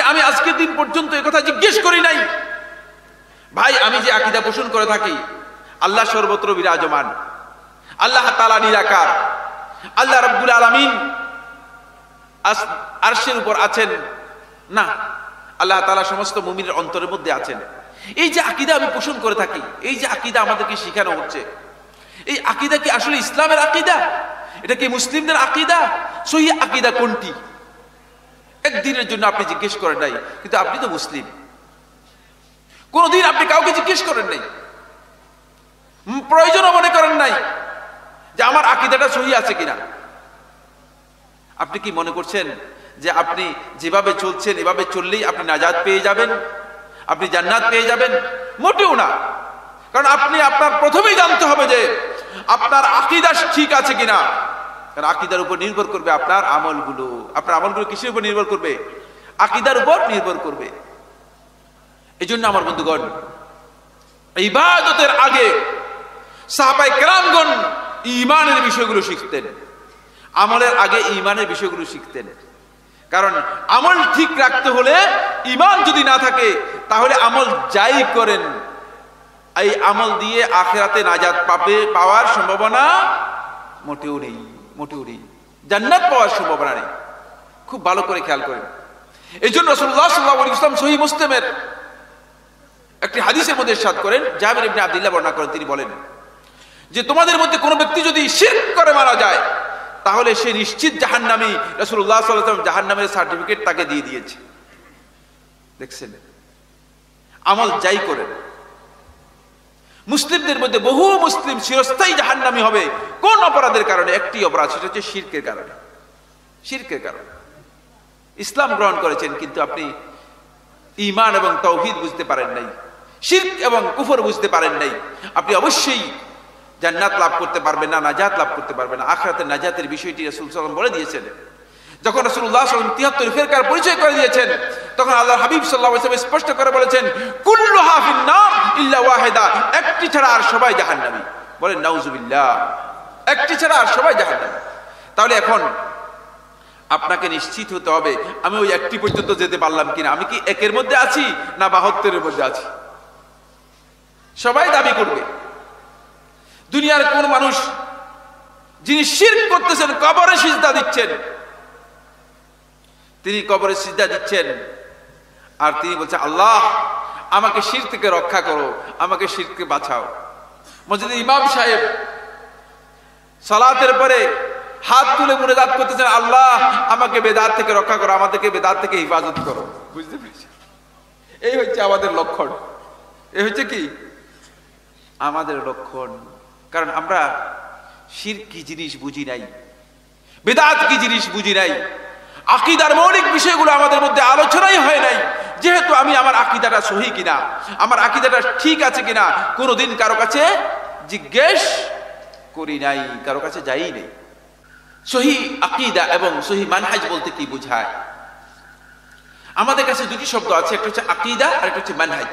আমি আজকের দিন পর্যন্ত এই কথা জিজ্ঞেস করি নাই, ভাই আমি যে আকীদা পোষণ করে থাকি আল্লাহ সর্বত্র বিরাজমান, আল্লাহ তাআলা নিরাকার, আল্লাহ রাব্বুল আলামিন আরশের উপর আছেন, না, আল্লাহ তাআলা সমস্ত মুমিনের অন্তরের মধ্যে আছেন। এই যে আকীদা আমি পোষণ করে থাকি, এই যে আকীদা আমাদেরকে শেখানো হচ্ছে, এই আকীদা কি আসলে ইসলামের আকীদা? এটা কি মুসলিমদের আকীদা? সহিহ আকীদা কোনটি? একদিনের জন্য আপনি জিজ্ঞেস করেন নাই, কিন্তু আপনি তো মুসলিম। কোনদিন আপনি কাউকে জিজ্ঞেস করেন নাই, প্রয়োজনও মনে করেন নাই যে আমার আকীদাটা সহিহ আছে কিনা। আপনি কি মনে করছেন যে আপনি যেভাবে চলছেন এভাবে চললেই আপনি নাজাত পেয়ে যাবেন, আপনি জান্নাত পেয়ে যাবেন? মোটেও না। কারণ আপনি আপনার প্রথমেই জানতে হবে যে আপনার আকীদা ঠিক আছে কিনা। কারণ আকীদার উপর নির্ভর করবে আপনার আমলগুলো। আপনার আমলগুলো কিসের উপর নির্ভর করবে? আকীদার উপর নির্ভর করবে। এই জন্য আমার বন্ধুগণ, ইবাদতের আগে সাহাবায়ে কেরামগণ ঈমানের বিষয়গুলো শিখতেন, আমলের আগে ঈমানের বিষয়গুলো শিখতেন। কারণ আমল ঠিক রাখতে হলে ঈমান যদি না থাকে তাহলে আমল যাই করেন এই আমল দিয়ে আখিরাতে নাজাত পাওয়ার সম্ভাবনা মোটেও নেই, মোটেও নেই, জান্নাত পাওয়ার সম্ভাবনা নেই। খুব ভালো করে খেয়াল করেন। এই জন্য রাসূলুল্লাহ সাল্লাল্লাহু আলাইহি ওয়াসাল্লাম সহিহ মুসলিমের একটি হাদিসের মধ্যে ইরশাদ করেন, জাবির ইবনে আব্দুল্লাহ বর্ণনা করেন, তিনি বলেন যে তোমাদের মধ্যে কোনো ব্যক্তি যদি শিরক করে মারা যায় তাহলে সে নিশ্চিত জাহান্নামী। রাসূলুল্লাহ সাল্লাল্লাহু আলাইহি ওয়াসাল্লাম জাহান্নামের সার্টিফিকেট তাকে দিয়ে দিয়েছে। দেখছেন, আমল যাই করেন। মুসলিমদের মধ্যে বহু মুসলিম চিরস্থায়ী জাহান্নামী হবে কোন অপরাধের কারণে? একটি অপরাধ, সেটা হচ্ছে শিরকের কারণে। শিরকের কারণে ইসলাম গ্রহণ করেছেন কিন্তু আপনি ঈমান এবং তাওহীদ বুঝতে পারেন নাই, শিরক এবং কুফর বুঝতে পারেন নাই, আপনি অবশ্যই জান্নাত লাভ করতে পারবেন না, নাজাত লাভ করতে পারবেন না। আখিরাতের নাজাতের বিষয়টি রাসূল সাল্লাল্লাহু আলাইহি ওয়াসাল্লাম বলে দিয়েছেন। যখন রাসূলুল্লাহ সাল্লাল্লাহু আলাইহি ওয়াসাল্লাম 73 ফিরকার পরিচয় করে দিয়েছেন, তখন আল্লাহর হাবিব সাল্লাল্লাহু আলাইহি ওয়াসাল্লাম স্পষ্ট করে বলেছেন, কুল্লুহা ফিন-নার ইল্লা ওয়াহিদা, একটি ছাড়া আর সবাই জাহান্নামী। বলেন নাউযুবিল্লাহ, একটি ছাড়া আর সবাই জাহান্নামী। তাহলে এখন আপনাকে নিশ্চিত হতে হবে আমি ওই একটি পর্যন্ত যেতে পারলাম কিনা, আমি কি একের মধ্যে আছি না 72 মধ্যে আছি। সবাই দাবি করবে। দুনিয়ার কোন মানুষ যিনি শিরক করতেছেন, কবরে সিজদা দিচ্ছেন, তিনি কবরে সিজদা দিচ্ছেন আর তিনি বলছেন আল্লাহ আমাকে শিরক থেকে রক্ষা করো, আমাকে শিরক থেকে বাঁচাও। মসজিদে ইমাম সাহেব সালাতের পরে হাত তুলে মুনাজাত করতেছেন, আল্লাহ আমাকে বেদাত থেকে রক্ষা করো, আমাদেরকে বেদাত থেকে হেফাজত করো। বুঝতে পেরেছি? এই হচ্ছে আমাদের লক্ষণ, এই হচ্ছে কি আমাদের লক্ষণ। কারণ আমরা শিরক কি জিনিস বুঝি নাই, বেদাত কি জিনিস বুঝি নাই, আকীদার মৌলিক বিষয়গুলো আমাদের মধ্যে আলোচনাই হয় নাই। যেহেতু আমি আমার আকীদাটা সহি কিনা, আমার আকীদাটা ঠিক আছে কিনা কোনোদিন কারো কাছে জিজ্ঞেস করি নাই, কারো কাছে যাই নাই। সহি আকীদা এবং সহি মানহাজ বলতে কি বোঝায়? আমাদের কাছে দুটি শব্দ আছে, একটা হচ্ছে আকীদা আর একটা হচ্ছে মানহাজ।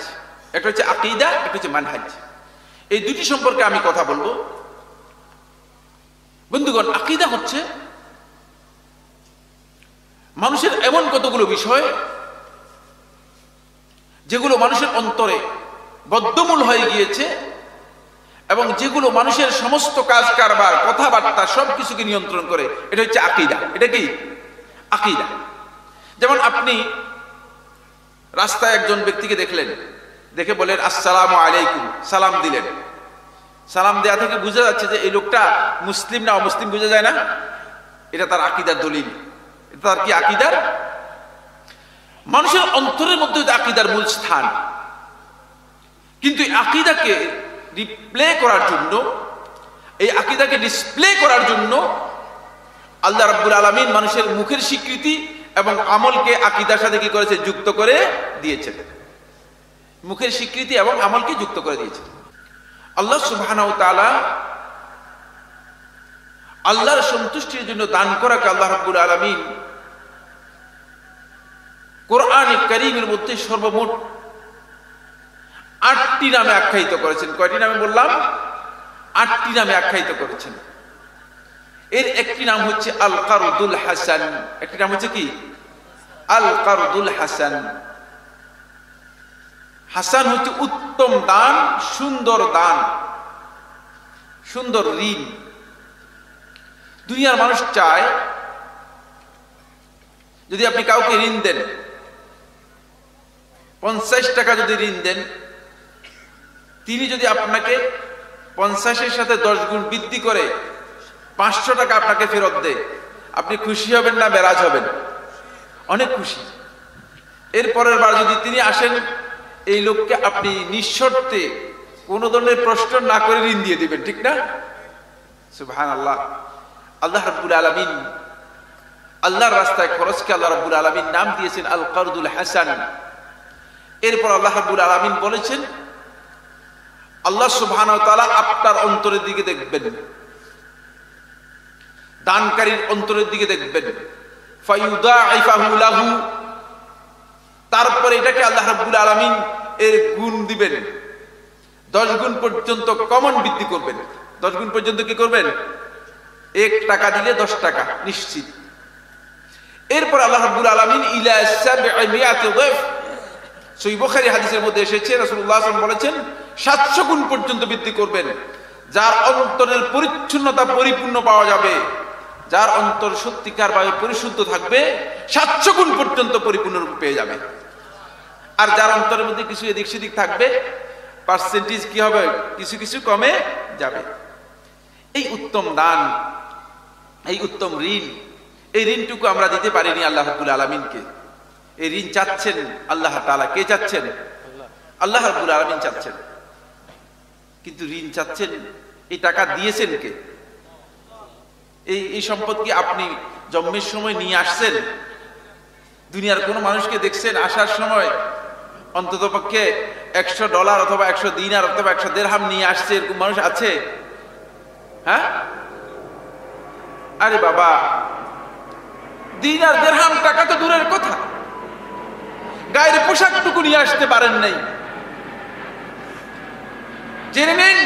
একটা হচ্ছে আকীদা, একটা হচ্ছে মানহাজ। এই দুটি সম্পর্কে আমি কথা বলবো। বন্ধুগণ, আকীদা হচ্ছে মানুষের এমন কতগুলো বিষয় যেগুলো মানুষের অন্তরে বদ্ধমূল হয়ে গিয়েছে এবং যেগুলো মানুষের সমস্ত কাজ কারবার কথাবার্তা সবকিছুকে নিয়ন্ত্রণ করে। এটা হচ্ছে আকীদা। এটা কি আকীদা? যেমন আপনি রাস্তায় একজন ব্যক্তিকে দেখলেন, দেখে বলেন আসসালামু আলাইকুম, সালাম দিলেন। সালাম দেয়া থেকে বোঝা যাচ্ছে যে এই লোকটা মুসলিম না অমুসলিম বোঝা যায় না? এটা তার আকীদার দলিল। এটা তার কি আকীদার? মানুষের অন্তরের মধ্যে আকীদার মূল স্থান। কিন্তু এই আকীদাকে রিপ্লে করার জন্য, এই আকীদাকে ডিসপ্লে করার জন্য আল্লাহ রাব্বুল আলামিন মানুষের মুখের স্বীকৃতি এবং আমলকে আকীদার সাথে কি করেছে? যুক্ত করে দিয়েছেন। মুখের স্বীকৃতি এবং আমলকে যুক্ত করে দিয়েছেন। আল্লাহ সুবহানাহু ওয়া তাআলা আল্লাহর সন্তুষ্টির জন্য দান করাকে আল্লাহ রাব্বুল আলামিন কোরআনে কারীমের মধ্যে সর্বমোট 8টি নামে আখ্যায়িত করেছেন। কয়টি নামে বললাম? 8টি নামে আখ্যায়িত করেছেন। এর একটি নাম হচ্ছে আল কারদুল হাসান, একটি নাম হচ্ছে কি আল কারদুল হাসান। হাসান হচ্ছে উত্তম দান, সুন্দর দান, সুন্দর ঋণ। দুনিয়ার মানুষ চায় যদি আপনি কাউকে ঋণ দেন, 50 টাকা যদি ঋণ দেন, তিনি যদি আপনাকে 50-এর সাথে 10 গুণ বৃদ্ধি করে 500 টাকা আপনাকে ফেরত দেয়, আপনি খুশি হবেন না বেরাজ হবেন? অনেক খুশি। এরপরের বার যদি তিনি আসেন, এই লোককে আপনি নিঃশর্তে কোনো ধরনের প্রশ্ন না করে ঋণ দিয়ে দিবেন, ঠিক না? সুবহানাল্লাহ। আল্লাহ রাব্বুল আলামিন আল্লাহর রাস্তায় খরচকে আল্লাহ রাব্বুল আলামিন নাম দিয়েছেন আল কারদুল হাসান। এরপর আল্লাহ রাব্বুল আলামিন বলেছেন, আল্লাহ সুবহানাহু ওয়া তাআলা আপনার অন্তরের দিকে দেখবেন, দানকারীর অন্তরের দিকে দেখবেন। ফায়ুদাইফাহু লাহু, তারপরে এটাকে আল্লাহ রাব্বুল আলামিন এর গুণ দিবেন, 10 গুণ পর্যন্ত কমন বৃদ্ধি করবেন। 10 গুণ পর্যন্ত কি করবেন? 1 টাকা দিলে 10 টাকা নিশ্চিত। এরপর আল্লাহ রাব্বুল আলামিন ইলা 700 দাইফ, সহিহ বুখারী হাদিসের মধ্যে এসেছে, রাসূলুল্লাহ সাল্লাল্লাহু আলাইহি ওয়াসাল্লাম বলেছেন 700 গুণ পর্যন্ত বৃদ্ধি করবেন। যার অন্তরের পরিচ্ছন্নতা পরিপূর্ণ পাওয়া যাবে, যার অন্তর সত্যিকার ভাবে পরিশুদ্ধ থাকবে, 700 গুণ পর্যন্ত পরিপূর্ণ রূপে পেয়ে যাবে। আর যার অন্তরের মধ্যে কিছু এদিক সেদিক থাকবে, পার্সেন্টেজ কি হবে? কিছু কিছু কমে যাবে। এই উত্তম দান, এই উত্তম ঋণ, এই ঋণটুকু আমরা দিতে পারিনি আল্লাহ রাব্বুল আলামিনকে। এই ঋণ চাচ্ছেন আল্লাহ তাআলা। কে চাচ্ছেন? আল্লাহ রাব্বুল আলামিন চাচ্ছেন। কিন্তু ঋণ চাচ্ছেন, এই টাকা দিয়েছেন কে? এই সম্পদ কি আপনি জন্মের সময় নিয়ে আসছেন? দুনিয়ার কোন মানুষকে দেখছেন আসার সময় অন্ততপক্ষে $100 অথবা 100 দিনার অথবা 100 দিরহাম নিয়ে আসছে? এরকম মানুষ আছে? হ্যাঁ? আরে বাবা, দিনার দিরহাম টাকা তো দূরের কথা, গায়ের পোশাকটুকু নিয়ে আসতে পারেন নাই। জেনে নিন,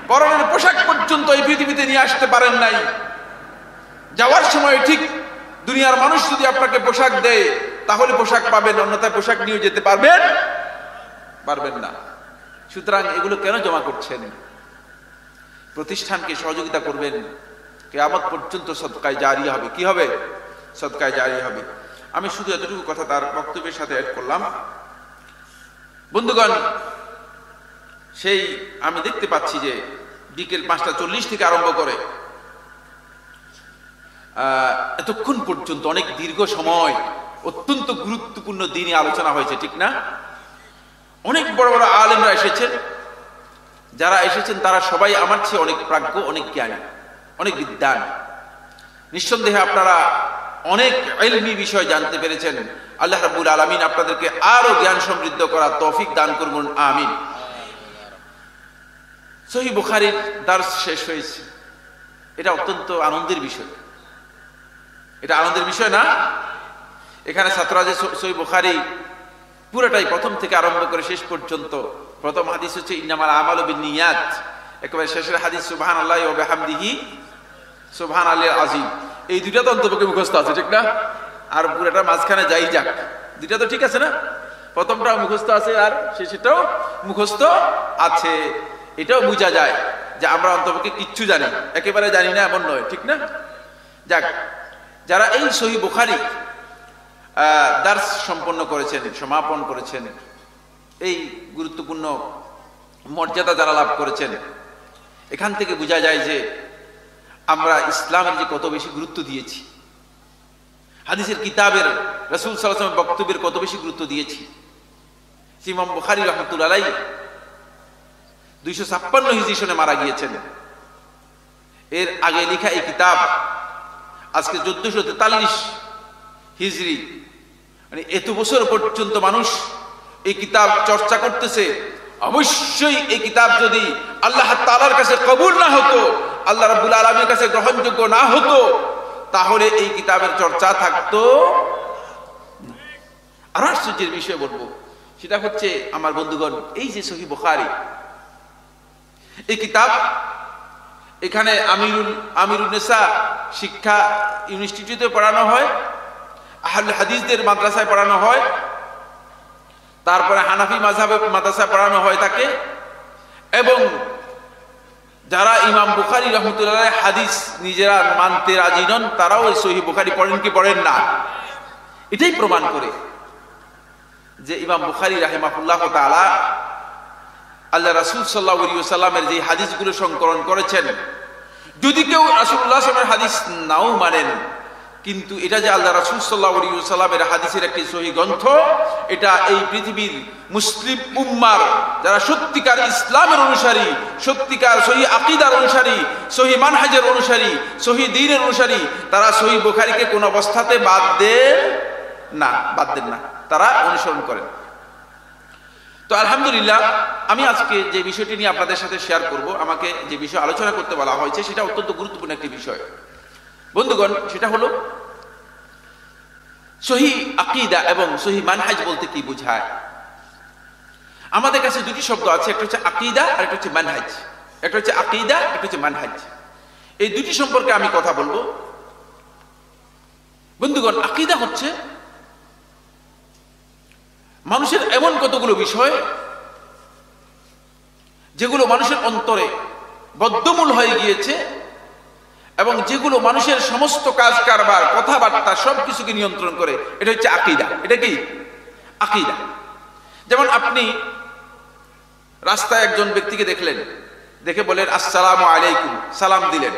পরনের পোশাক পর্যন্ত এই পৃথিবীতে নিয়ে আসতে পারেন নাই। যাওয়ার সময় ঠিক দুনিয়ার মানুষ যদি আপনাকে পোশাক দেয় তাহলে পোশাক পাবেন, অন্যথায় পোশাক নিয়ে যেতে পারবেন না। সুতরাং এগুলো কেন জমা করছেন? প্রতিষ্ঠানকে সহযোগিতা করবেন, কিয়ামত পর্যন্ত সদকায়ে জারিয়া হবে। কি হবে? সদকায়ে জারিয়া হবে। আমি শুধু এতটুকু কথা তার বক্তব্যের সাথে অ্যাড করলাম। বন্ধুগণ, সেই আমি দেখতে পাচ্ছি যে বিকেল 5:40 থেকে আরম্ভ করে এতক্ষণ পর্যন্ত অনেক দীর্ঘ সময় অত্যন্ত গুরুত্বপূর্ণ দিনে আলোচনা হয়েছে, ঠিক না? অনেক বড় বড় আলেমরা এসেছেন। যারা এসেছেন তারা সবাই আমার চেয়ে অনেক প্রাজ্ঞ, অনেক জ্ঞানী, অনেক বিদ্বান। নিঃসন্দেহে আপনারা অনেক ইলমি বিষয় জানতে পেরেছেন। আল্লাহ রাব্বুল আলামিন আপনাদেরকে আরো জ্ঞান সমৃদ্ধ করার তৌফিক দান করুন, আমিন। সহিহ বুখারীর দার্স শেষ হয়েছে। এটা অত্যন্ত আনন্দের বিষয়। এটা আনন্দের বিষয় না? এখানে ছাত্ররা যে সহিহ বুখারী পুরোটাই প্রথম থেকে আরম্ভ করে শেষ পর্যন্ত, প্রথম হাদিস হচ্ছে ইন্নামাল আমালু বিন্নিয়াত, একেবারে শেষের হাদিস সুবহানাল্লাহি ওয়া বিহামদিহি সুবহানাল্লাহিল আযীম। এই দুইটা তো অন্তপক্ষে মুখস্থ আছে, ঠিক না? আর পুরোটা মাঝখানে যাই যাক, দুইটা তো ঠিক আছে না? প্রথমটাও মুখস্থ আছে আর শেষেরটাও মুখস্থ আছে। এটাও বোঝা যায় যে আমরা অন্তপক্ষে কিচ্ছু জানি, একেবারে জানি না এমন নয়, ঠিক না? যাক, যারা এই সহিহ বুখারী দার্স সম্পন্ন করেছেন, সমাপন করেছেন, এই গুরুত্বপূর্ণ মর্যাদা যারা লাভ করেছেন, এখান থেকে বোঝা যায় যে আমরা ইসলামের যে কত বেশি গুরুত্ব দিয়েছি, হাদিসের কিতাবের রাসূল সাল্লাল্লাহু আলাইহি ওয়াসাল্লামের বক্তব্যের কত বেশি গুরুত্ব দিয়েছি। ইমাম বুখারী রাহমাতুল্লাহ আলাইহি 256 হিজরি সনে মারা গিয়েছেন। এর আগে লেখা এই কিতাব আজকে 1443 হিজরি, মানে এত বছর পর্যন্ত মানুষ এই কিতাব চর্চা করতেছে। অবশ্যই এই কিতাব যদি আল্লাহ তাআলার কাছে কবুল না হতো, আল্লাহ রাব্বুল আলামিনের কাছে গ্রহণযোগ্য না হতো, তাহলে এই কিতাবের চর্চা থাকতো। আর আশ্চর্যের বিষয় বলবো, সেটা হচ্ছে আমার বন্ধুগণ, এই যে সহিহ বুখারী, এই কিতাব এখানে আমিরুন নেসা শিক্ষা ইনস্টিটিউটে পড়ানো হয়। আহলে হাদিসদের মাদ্রাসায় পড়ানো হয়, তারপরে হানাফি মাযহাবের মাদ্রাসায় পড়ানো হয় তাকে, এবং যারা ইমাম বুখারী রাহমাতুল্লাহ আলাইহি হাদিস নিজেরা মানতে রাজি নন তারাও এই সহিহ বুখারী পড়েন কি পড়েন না। এটাই প্রমাণ করে যে ইমাম বুখারী রাহিমাহুল্লাহ তাআলা আল্লাহ রাসূল সাল্লাল্লাহু আলাইহি ওয়াসাল্লামের যে হাদিসগুলো সংকলন করেছেন, যদি কেউ রাসূলুল্লাহ সাল্লাল্লাহু আলাইহি ওয়াসাল্লামের হাদিস নাও মানেন, কিন্তু এটা যে আল্লাহ রাসূল সাল্লাল্লাহু আলাইহি ওয়াসাল্লামের হাদিসের একটি সহিহ গ্রন্থ, এটা এই পৃথিবীর মুসলিম উম্মার যারা সত্যিকার ইসলামের অনুসারী, সত্যিকার সহিহ আকীদার অনুসারী, সহিহ মানহাজের অনুসারী, সহিহ দ্বীনের অনুসারী, তারা সহিহ বুখারীকে কোন অবস্থাতে বাদ দেন না, তারা অনুসরণ করেন। তো আলহামদুলিল্লাহ, আমি আজকে যে বিষয়টি নিয়ে আপনাদের সাথে শেয়ার করব, আমাকে যে বিষয় আলোচনা করতে বলা হয়েছে সেটা অত্যন্ত গুরুত্বপূর্ণ একটি বিষয় বন্ধুগণ। সেটা হলো সহিহ আকীদা এবং সহিহ মানহাজ বলতে কি বোঝায়। আমাদের কাছে দুটি শব্দ আছে, একটা হচ্ছে আকীদা আর একটা হচ্ছে মানহাজ। একটা হচ্ছে আকীদা, একটা হচ্ছে মানহাজ। এই দুটি সম্পর্কে আমি কথা বলবো বন্ধুগণ। আকীদা হচ্ছে মানুষের এমন কতগুলো বিষয় যেগুলো মানুষের অন্তরে বদ্ধমূল হয়ে গিয়েছে এবং যেগুলো মানুষের সমস্ত কাজ কারবার, কথাবার্তা সবকিছুকে নিয়ন্ত্রণ করে। এটা হচ্ছে আকীদা। এটা কি আকীদা? যেমন আপনি রাস্তায় একজন ব্যক্তিকে দেখলেন, দেখে বলেন আসসালামু আলাইকুম, সালাম দিলেন।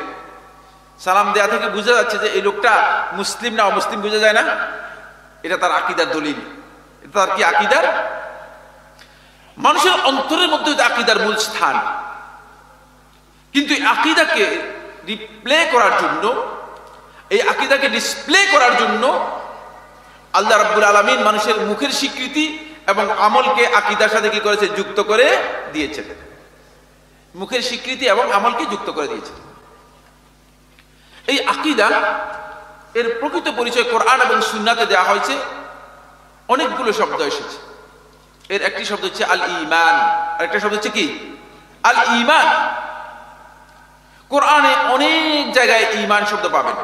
সালাম দেয়া থেকে বোঝা যাচ্ছে যে এই লোকটা মুসলিম না অমুসলিম বোঝা যায় না? এটা তার আকীদার দলিল। এটা তার কি আকীদার? মানুষের অন্তরের মধ্যে আকীদার মূল স্থান। কিন্তু এই আকীদাকে রিপ্লে করার জন্য, এই আকীদাকে ডিসপ্লে করার জন্য আল্লাহ রাব্বুল আলামিন মানুষের মুখের স্বীকৃতি এবং আমলকে আকীদার সাথে কি করেছে? যুক্ত করে দিয়েছেন। মুখের স্বীকৃতি এবং আমলকে যুক্ত করে দিয়েছেন। এই আকীদা এর প্রকৃত পরিচয় কোরআন এবং সুন্নাতে দেওয়া হয়েছে। অনেকগুলো শব্দ এসেছে। এর একটি শব্দ হচ্ছে আল ঈমান, আর একটা শব্দ হচ্ছে কি? আল ঈমান। কোরআনে অনেক জায়গায় ঈমান শব্দ পাবেন,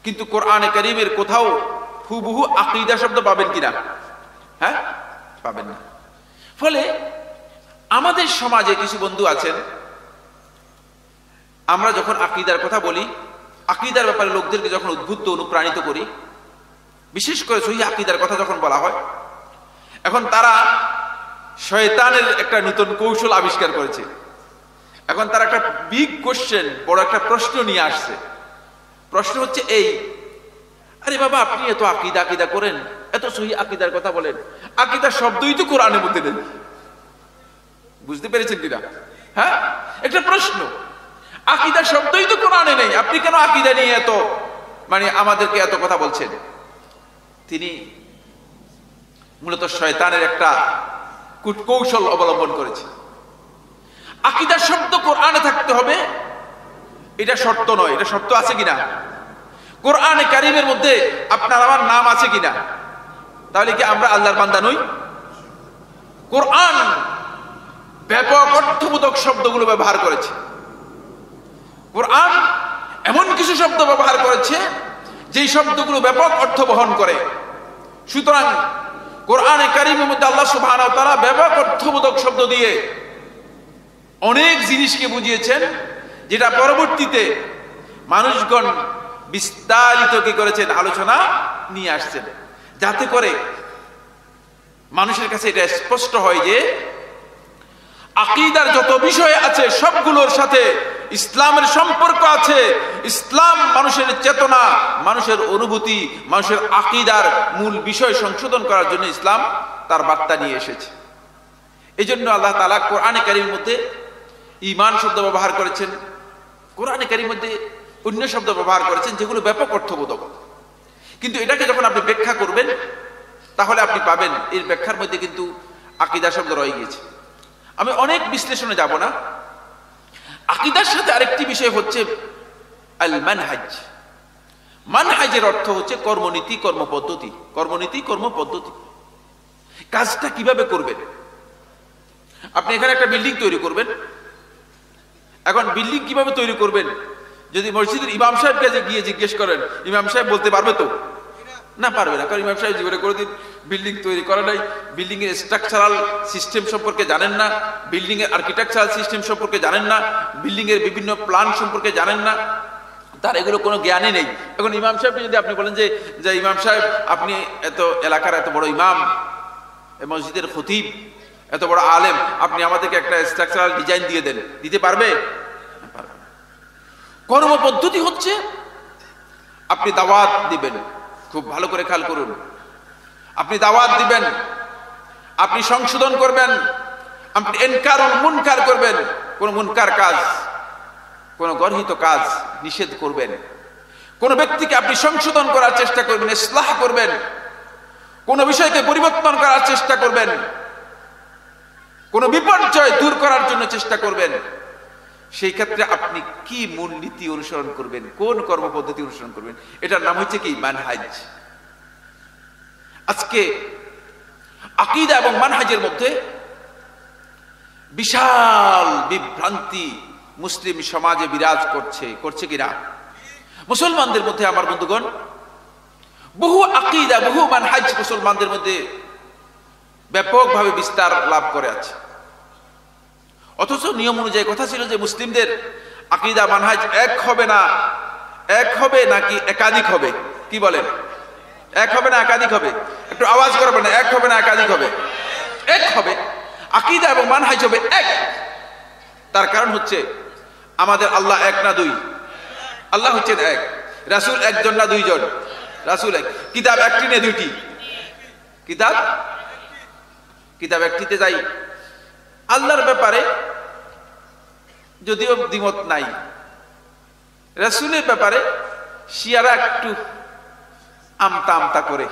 কিন্তু কোরআনে কারীমের কোথাও হুবহু আকীদা শব্দ পাবেন কিনা? হ্যাঁ, পাবেন না। ফলে আমাদের সমাজে কিছু বন্ধু আছেন, আমরা যখন আকীদার কথা বলি, আকীদার ব্যাপারে লোকদেরকে যখন উদ্বুদ্ধ অনুপ্রাণিত করি, বিশেষ করে সহিহ আকীদার কথা যখন বলা হয়, এখন তারা শয়তানের একটা নতুন কৌশল আবিষ্কার করেছে। এখন তারা একটা বিগ কোশ্চেন, বড় একটা প্রশ্ন নিয়ে আসছে। প্রশ্ন হচ্ছে এই, আরে বাবা, আপনি এত আকীদা আকীদা করেন, এত সহিহ আকীদার কথা বলেন, আকীদা শব্দই তো কোরআনের মধ্যে নেই। বুঝতে পেরেছেন কিনা? হ্যাঁ, একটা প্রশ্ন। আকীদা শব্দই তো কোরআনে নেই, আপনি কেন আকীদা নিয়ে এত আমাদেরকে এত কথা বলছেন? তিনি মূলত শয়তানের একটা কূটকৌশল অবলম্বন করেছে। আকীদা শব্দ কোরআনে থাকতে হবে এটা শর্ত নয়। এটা শর্ত আছে কিনা? কোরআনে কারীমের মধ্যে আপনার আমার নাম আছে কিনা? তাহলে কি আমরা আল্লাহর বান্দা নই? কোরআন ব্যাপক অর্থবোধক শব্দগুলো ব্যবহার করেছে। কোরআন এমন কিছু শব্দ ব্যবহার করেছে যেই শব্দগুলো ব্যাপক অর্থ বহন করে। সুতরাং কোরআনে কারীমের মধ্যে আল্লাহ সুবহানাহু ওয়া তাআলা ব্যাপক অর্থবোধক শব্দ দিয়ে অনেক জিনিসকে বুঝিয়েছেন, যেটা পরবর্তীতে মানুষগণ বিস্তারিত কি করেছেন? আলোচনা নিয়ে আসছেন, যাতে করে মানুষের কাছে এটা স্পষ্ট হয় যে আকীদার যত বিষয় আছে সবগুলোর সাথে ইসলামের সম্পর্ক আছে। ইসলাম মানুষের চেতনা, মানুষের অনুভূতি, মানুষের আকীদার মূল বিষয় সংশোধন করার জন্য ইসলাম তার বার্তা নিয়ে এসেছে। এই জন্য আল্লাহ তাআলা কোরআনে কারীমের মধ্যে ঈমান শব্দ ব্যবহার করেছেন, কোরআনে কারীমের মধ্যে অন্য শব্দ ব্যবহার করেছেন যেগুলো ব্যাপক অর্থবোধক। কিন্তু এটাকে যখন আপনি ব্যাখ্যা করবেন, তাহলে আপনি পাবেন এর ব্যাখ্যার মধ্যে কিন্তু আকীদা শব্দ রয়ে গিয়েছে। আমি অনেক বিশ্লেষণে যাব না। আকীদার সাথে আরেকটি বিষয় হচ্ছে আল মানহাজ। মানহাজের অর্থ হচ্ছে কর্মনীতি, কর্মপদ্ধতি। কর্মনীতি, কর্মপদ্ধতি। কাজটা কিভাবে করবেন? আপনি এখানে একটা বিল্ডিং তৈরি করবেন। এখন বিল্ডিং কিভাবে তৈরি করবেন যদি মসজিদের ইমাম সাহেবকে গিয়ে জিজ্ঞেস করেন, ইমাম সাহেব বলতে পারবে তো না, পারবে না। কারণ ইমাম সাহেব জীবনে কোনোদিন বিল্ডিং তৈরি করে নাই, বিল্ডিং এর স্ট্রাকচারাল সিস্টেম সম্পর্কে জানেন না, বিল্ডিং এর আর্কিটেকচারাল সিস্টেম সম্পর্কে জানেন না, বিল্ডিং এর বিভিন্ন প্ল্যান সম্পর্কে জানেন না, তার এগুলো কোনো জ্ঞানই নেই। এখন ইমাম সাহেবকে যদি আপনি বলেন যে ইমাম সাহেব আপনি এত এলাকার এত বড় ইমাম, মসজিদের খতিব, এত বড় আলেম, আপনি আমাদেরকে একটা স্ট্রাকচারাল ডিজাইন দিয়ে দেন, দিতে পারবে? পারবে না। কর্ম পদ্ধতি হচ্ছে আপনি দাওয়াত দিবেন, খুব ভালো করে খেয়াল করুন, আপনি দাওয়াত দিবেন, আপনি সংশোধন করবেন, আপনি ইনকারুল মুনকার করবেন, কোন মুনকার কাজ, কোন গর্হিত কাজ নিষেধ করবেন, কোন ব্যক্তিকে আপনি সংশোধন করার চেষ্টা করবেন, ইসলাহ করবেন, কোন বিষয়কে পরিবর্তন করার চেষ্টা করবেন, কোন বিপর্যয় দূর করার জন্য চেষ্টা করবেন। সেই ক্ষেত্রে আপনি কি মূলনীতি অনুসরণ করবেন, কোন কর্মপদ্ধতি অনুসরণ করবেন, এটার নাম হচ্ছে কি মানহাজ। আজকে আকীদা এবং মানহাজের মধ্যে বিশাল বিভ্রান্তি মুসলিম সমাজে বিরাজ করছে কিনা? মুসলমানদের মধ্যে আমার বন্ধুগণ বহু আকীদা, বহু মানহাজ মুসলমানদের মধ্যে ব্যাপকভাবে বিস্তার লাভ করে আছে। অথচ নিয়ম অনুযায়ী কথা ছিল যে মুসলিমদের আকীদা মানহাজ এক হবে না, এক হবে নাকি একাধিক হবে? কি বলেন? এক হবে না একাধিক হবে? একটু আওয়াজ করবেন না, এক হবে না একাধিক হবে? এক হবে। আকীদা এবং মানহাজ হবে এক। তার কারণ হচ্ছে আমাদের আল্লাহ এক না দুই? আল্লাহ হচ্ছেন এক। রাসূল একজন না দুইজন? রাসূল এক। কিতাব একটি না দুইটি? কিতাব একটিতে যাই। আল্লাহর ব্যাপারে যদিও দ্বিমত নাই, রাসূলের ব্যাপারে শিয়ারা একটু আমতা আমতা করে,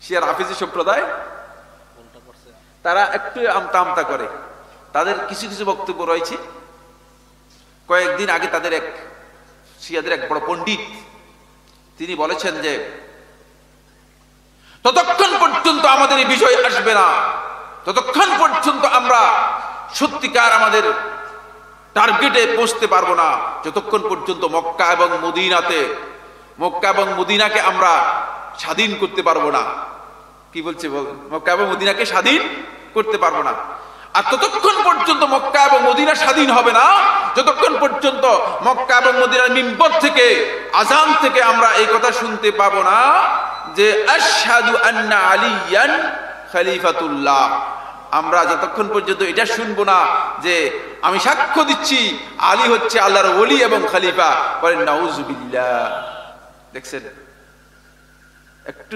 শিয়ার হাফিজি সম্প্রদায় তারা একটু আমতা আমতা করে, তাদের কিছু কিছু বক্তব্য রয়েছে। কয়েকদিন আগে তাদের শিয়াদের এক বড় পণ্ডিত তিনি বলেছেন যে ততক্ষণ পর্যন্ত আমাদের এই বিষয় আসবে না, ততক্ষণ পর্যন্ত আমরা সত্যিকার আমাদের টার্গেটে পৌঁছতে পারবো না, যতক্ষণ পর্যন্ত মক্কা এবং মদিনাকে আমরা স্বাধীন করতে পারবো না। কি বলছে? মক্কা এবং মদিনাকে স্বাধীন করতে পারবো না। আর ততক্ষণ পর্যন্ত মক্কা এবং মদিনা স্বাধীন হবে না যতক্ষণ পর্যন্ত মক্কা এবং মদিনার মিম্বর থেকে, আযান থেকে আমরা এই কথা শুনতে পাবো না যে আশহাদু আন্না আলিয়ান খলিফাতুল্লাহ। আমরা যতক্ষণ পর্যন্ত এটা শুনবো না যে আমি সাক্ষ্য দিচ্ছি আলী হচ্ছে আল্লাহর ওলি এবং খলিফা, বলেন নাউজুবিল্লাহ। দেখছেন? একটু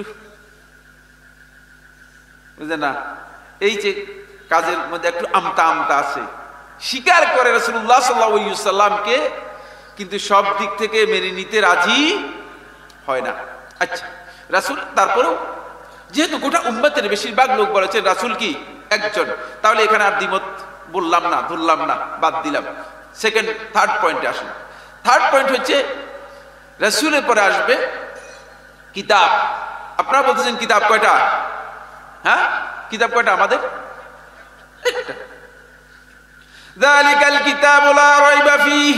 বুঝলেন না? এই যে কাজের মধ্যে একটু আমতা আমতা আছে। স্বীকার করে রাসূলুল্লাহ সাল্লাল্লাহু আলাইহি ওয়াসাল্লামকে, কিন্তু সব দিক থেকে মেনে নিতে রাজি হয় না। আচ্ছা, রাসূল তারপরেও যেহেতু গোটা উম্মতের বেশিরভাগ লোক বলেছেন রাসূল কি একজন, তাহলে এখানে আর দ্বিমত বললাম না, ধরলাম না, বাদ দিলাম। থার্ড পয়েন্টে আসুন। থার্ড পয়েন্ট হচ্ছে রাসূলের পরে আসবে কিতাব। আপনারা বলতেছেন কিতাব কয়টা? হ্যাঁ, কিতাব কয়টা আমাদের? একটা। যালিকাল কিতাবু লা রাইবা ফীহ,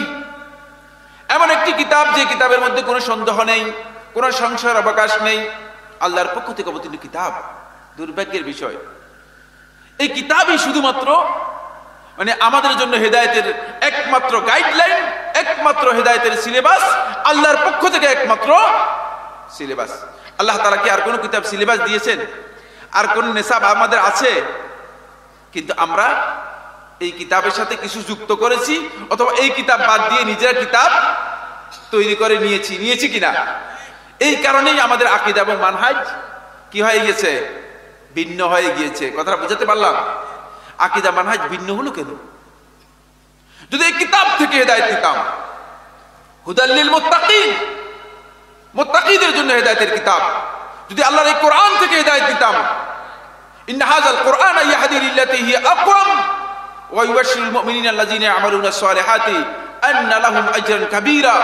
এমন একটি কিতাব যে কিতাবের মধ্যে কোনো সন্দেহ নেই, কোনো সংশয়ের অবকাশ নেই। আল্লাহর পক্ষ থেকে অবতীর্ণ কিতাব। দুর্ভাগ্যের বিষয়, এই কিতাবই শুধুমাত্র আমাদের জন্য হেদায়েতের একমাত্র গাইডলাইন, একমাত্র হেদায়েতের সিলেবাস, আল্লাহর পক্ষ থেকে একমাত্র সিলেবাস। আল্লাহ তাআলা কি আর কোনো কিতাব সিলেবাস দিয়েছেন? আর কোন নেশাব আমাদের আছে? কিন্তু আমরা এই কিতাবের সাথে কিছু যুক্ত করেছি, অথবা এই কিতাব বাদ দিয়ে নিজেরা কিতাব তৈরি করে নিয়েছি কিনা? এই কারণেই আমাদের আকীদা এবং মানহাজ কি হয়ে গেছে? ভিন্ন হয়ে গিয়েছে। কথাটা বুঝাতে পারলাম? আকীদা মানহাজ ভিন্ন হলো কেন? যদি এই কিতাব থেকে হেদায়েত দিতাম, হুদাল লিল মুত্তাকিন, মুত্তাকিদের জন্য হেদায়েতের কিতাব, যদি আল্লাহর এই কোরআন থেকে হেদায়েত দিতাম, ইন্না হাযাল কুরআনা ইয়াহদি লিল্লাতী হিয়া আকওয়াম ওয়া ইউবাশশিরুল মুমিনিনা আল্লাযীনা ইয়া'মালুনাস সালিহাতি আন্না লাহুম আজরান কাবীরা।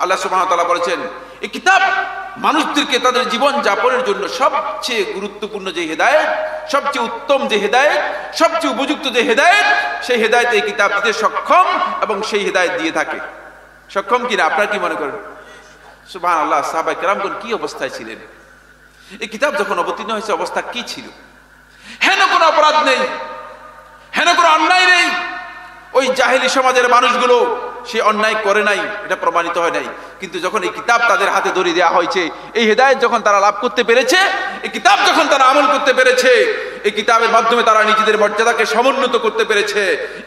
আল্লাহ সুবহানাহু ওয়া তাআলা বলেছেন এই কিতাব মানুষদেরকে তাদের জীবন যাপনের জন্য সবচেয়ে গুরুত্বপূর্ণ যে হেদায়েত, সবচেয়ে উত্তম যে হেদায়েত, সবচেয়ে উপযুক্ত যে হেদায়েত, সেই হেদায়েত এই কিতাব দিতে সক্ষম এবং সেই হেদায়েত দিয়ে থাকে। সক্ষম কিনা আপনারা কি মনে করেন? সুবহানাল্লাহ, সাহাবায়ে কেরামগণ কি অবস্থায় ছিলেন, এই কিতাব যখন অবতীর্ণ হয়েছে অবস্থা কি ছিল? হেন কোনো অপরাধ নেই, হেন কোনো অন্যায় নেই। ওই জাহেলি সমাজের মানুষগুলো সে অন্যায় করে নাই, এটা প্রমাণিত হয় নাই। কিন্তু যখন এই কিতাব তাদের হাতে ধরিয়ে দেওয়া হয়েছে, এই হেদায়েত যখন তারা লাভ করতে পেরেছে, এই কিতাব যখন তারা আমল করতে পেরেছে, এই কিতাবের মাধ্যমে তারা নিজেদের মর্যাদাকে সমুন্নত করতে পেরেছে।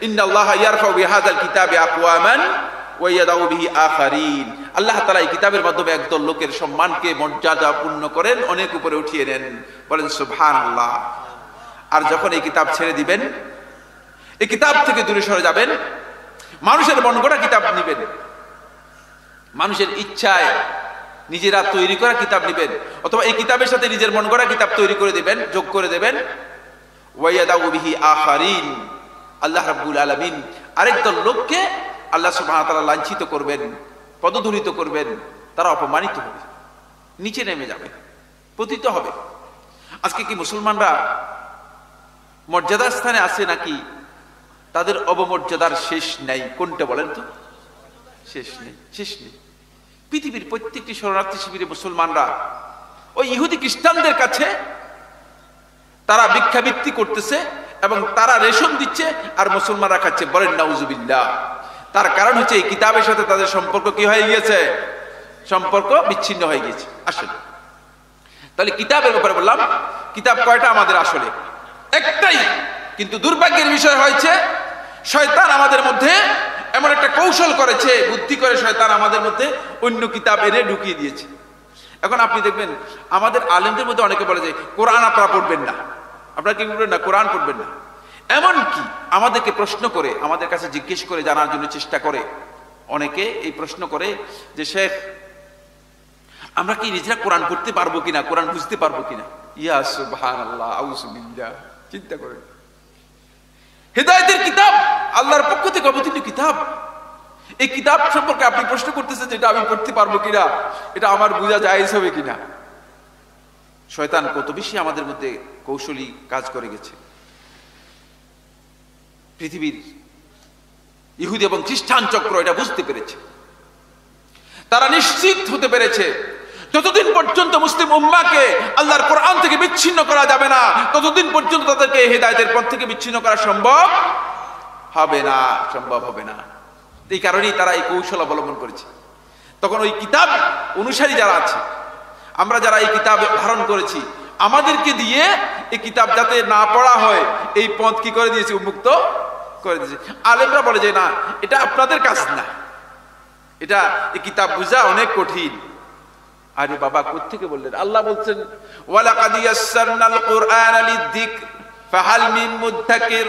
ইন্নাল্লাহা ইয়ারফাউ বিহাযাল কিতাবি আকওয়ামান ওয়া ইয়াদাউ বিহি আখারিন। আল্লাহ তাআলা এই কিতাবের মাধ্যমে একদল লোকের সম্মানকে মর্যাদাপূর্ণ করেন, অনেক উপরে উঠিয়ে নেন। বলেন সুবহানাল্লাহ। আর যখন এই কিতাব ছেড়ে দিবেন, এই কিতাব থেকে দূরে সরে যাবেন, মানুষের মন গড়া কিতাব নিবেন, মানুষের ইচ্ছায় নিজেরা তৈরি করা কিতাব নিবেন, অথবা এই কিতাবের সাথে নিজের মন গড়া কিতাব তৈরি করে দিবেন, যোগ করে দেবেন, ওয়ায়াদাউ বিহি আখারিন। আল্লাহ রাব্বুল আলামিন আরেক দল লোককে আল্লাহ সুবহানাহু ওয়া তাআলা লাঞ্ছিত করবেন, পদদলিত করবেন, তারা অপমানিত হবে, নিচে নেমে যাবে, পতিত হবে। আজকে কি মুসলমানরা মর্যাদার স্থানে আছে নাকি তাদের অবমর্যাদার শেষ নাই? কোনটা বলেন তো? শেষ নেই, শেষ নেই। পৃথিবীর প্রত্যেকটি শরণার্থী শিবিরে মুসলমানরা ওই ইহুদি খ্রিস্টানদের কাছে তারা ভিক্ষাবৃত্তি করতেছে এবং তারা রেশন দিচ্ছে আর মুসলমানরা খাচ্ছে। বলেন নাউজুবিল্লাহ। তার কারণ হচ্ছে এই কিতাবের সাথে তাদের সম্পর্ক কি হয়ে গিয়েছে? সম্পর্ক বিচ্ছিন্ন হয়ে গিয়েছে। আসলে তাহলে কিতাবের ব্যাপারে বললাম, কিতাব কয়টা আমাদের? আসলে একটাই। কিন্তু দুর্ভাগ্যের বিষয় হয়েছে শয়তান আমাদের মধ্যে এমন একটা কৌশল করেছে, বুদ্ধি করে শয়তান আমাদের মধ্যে অন্য কিতাব এনে ঢুকিয়ে দিয়েছে। এখন আপনি দেখবেন আমাদের আলেমদের মধ্যে অনেকে বলে যে কোরআন আপনারা পড়বেন না, আপনারা কি পড়বেন না? কোরআন পড়বেন না। এমন কি আমাদেরকে প্রশ্ন করে, আমাদের কাছে জিজ্ঞেস করে জানার জন্য চেষ্টা করে। অনেকে এই প্রশ্ন করে যে শেখ, আমরা কি নিজেরা কোরআন পড়তে পারবো কিনা, কোরআন বুঝতে পারবো কিনা? ইয়া সুবহানাল্লাহ, আউযু বিল্লাহ। চিন্তা করেন, হেদায়েতের কিতাব, আল্লাহর পক্ষ থেকে অবতীর্ণ কিতাব, এই কিতাব সম্পর্কে আপনি প্রশ্ন করতেছেন যে এটা আমি পড়তে পারবো কিনা, এটা আমার বোঝা জায়েজ হবে কিনা। শয়তান কত বেশি আমাদের মধ্যে কৌশলী কাজ করে গেছে। পৃথিবীর ইহুদি এবং খ্রিস্টান চক্র এটা বুঝতে পেরেছে। তারা নিশ্চিত হতে পেরেছে যতদিন পর্যন্ত মুসলিম উম্মাহকে আল্লাহর কোরআন থেকে বিচ্ছিন্ন করা যাবে না, ততদিন পর্যন্ত তাদেরকে হেদায়েতের পথ থেকে বিচ্ছিন্ন করা সম্ভব হবে না, সম্ভব হবে না। এই কারণেই তারা এই কৌশল অবলম্বন করেছে। তখন ওই কিতাব অনুসারী যারা আছে, আমরা যারা এই কিতাব ধারণ করেছি, আমাদেরকে দিয়ে এই কিতাব যাতে না পড়া হয় এই পথ কি করে দিয়েছে? উন্মুক্ত করে দিয়েছে। আলেমরা বলে যে না, এটা আপনাদের কাজ না, এটা এই কিতাব বুঝা অনেক কঠিন। আরে বাবা, কোত্থেকে বললেন? আল্লাহ বলছেন ওয়ালাকাদ ইয়াসসারনাল কুরআনা লিযিকর ফাহাল মিন মুদ্দাকির।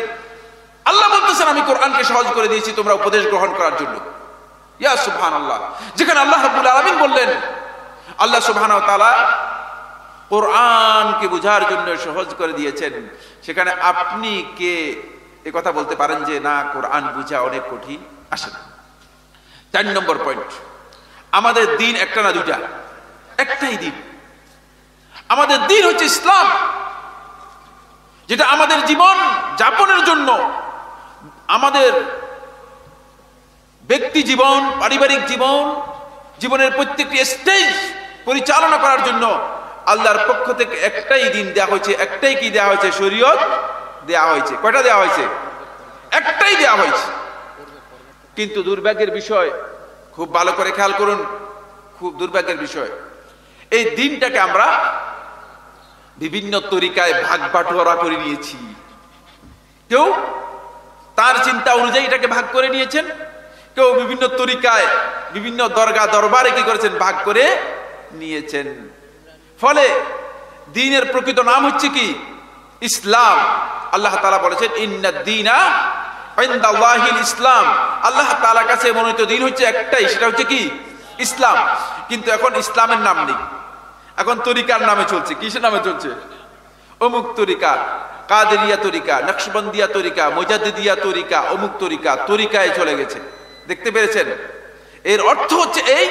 আল্লাহ বলতেছেন আমি কোরআনকে সহজ করে দিয়েছি তোমরা উপদেশ গ্রহণ করার জন্য। ইয়া সুবহানাল্লাহ। যেখানে আল্লাহ রাব্বুল আলামিন বললেন, আল্লাহ সুবহানাহু ওয়া তাআলা কোরআনকে বোঝার জন্য সহজ করে দিয়েছেন, সেখানে আপনি কে এই কথা বলতে পারেন যে না, কোরআন বোঝা অনেক কঠিন? আসেন 4 নম্বর পয়েন্ট, আমাদের দিন একটা না দুইটা, একটাই দিন। আমাদের দিন হচ্ছে ইসলাম, যেটা আমাদের জীবন যাপনের জন্য, আমাদের ব্যক্তি জীবন, পারিবারিক জীবন, জীবনের প্রত্যেকটি স্টেজ পরিচালনা করার জন্য আল্লাহর পক্ষ থেকে একটাই দিন দেওয়া হয়েছে, একটাই কি দেওয়া হয়েছে? শরীয়ত দেওয়া হয়েছে। কয়টা দেওয়া হয়েছে? একটাই দেওয়া হয়েছে। কিন্তু দুর্ভাগ্যের বিষয়, খুব ভালো করে খেয়াল করুন, খুব দুর্ভাগ্যের বিষয়, এই দিনটাকে আমরা বিভিন্ন তরিকায় ভাগ বাটোয়ারা করে নিয়েছি। কেউ তার চিন্তা অনুযায়ী এটাকে ভাগ করে নিয়েছেন, কেউ বিভিন্ন তরিকায়, বিভিন্ন দরগা দরবারে কি করেছেন? ভাগ করে নিয়েছেন। ফলে দ্বীনের প্রকৃত নাম হচ্ছে কি? ইসলাম। আল্লাহ তাআলা বলেছেন ইন্নাদ দীনা ইনদাল্লাহিল ইসলাম। আল্লাহ তাআলার কাছে মনোনীত দিন হচ্ছে একটাই, সেটা হচ্ছে কি? ইসলাম। কিন্তু এখন ইসলামের নাম নেই, এখন তরিকার নামে চলছে। কিসের নামে চলছে? অমুক তরিকা, কাদেরিয়া তরিকা, নকশবন্দিয়া তরিকা, মুজাদ্দিদিয়া তরিকা, অমুক তরিকা, তরিকায় চলে গেছে। দেখতে পেরেছেন? এর অর্থ হচ্ছে এই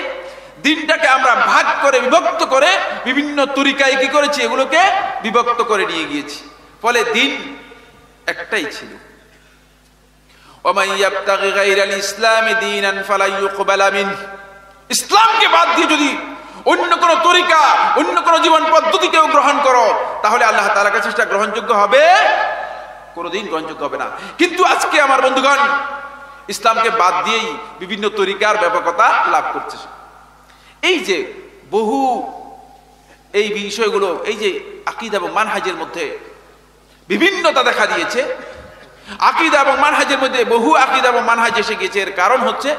দিনটাকে আমরা ভাগ করে, বিভক্ত করে বিভিন্ন তরিকায় কি করেছি? এগুলোকে বিভক্ত করে নিয়ে গিয়েছি। ফলে দিন একটাই ছিল। ওয়া মান ইয়াবতাগি গায়রাল ইসলামি দীনান ফালা ইউকবালা মিনহু। ইসলামকে বাদ দিয়ে যদি অন্য কোন তরিকা, অন্য কোন জীবন পদ্ধতি কেউ গ্রহণ করো, তাহলে আল্লাহ তাআলার কাছে সেটা গ্রহণযোগ্য হবে? কোনোদিন গ্রহণযোগ্য হবে না। কিন্তু আজকে আমার বন্ধুগণ ইসলামকে বাদ দিয়েই বিভিন্ন তরিকার ব্যাপকতা লাভ করছে। এই যে বহু এই বিষয়গুলো, এই যে আকীদা এবং মানহাজের মধ্যে বিভিন্নতা দেখা দিয়েছে, আকীদা এবং মানহাজের মধ্যে বহু আকীদা এবং মানহাজ এসে গেছে, এর কারণ হচ্ছে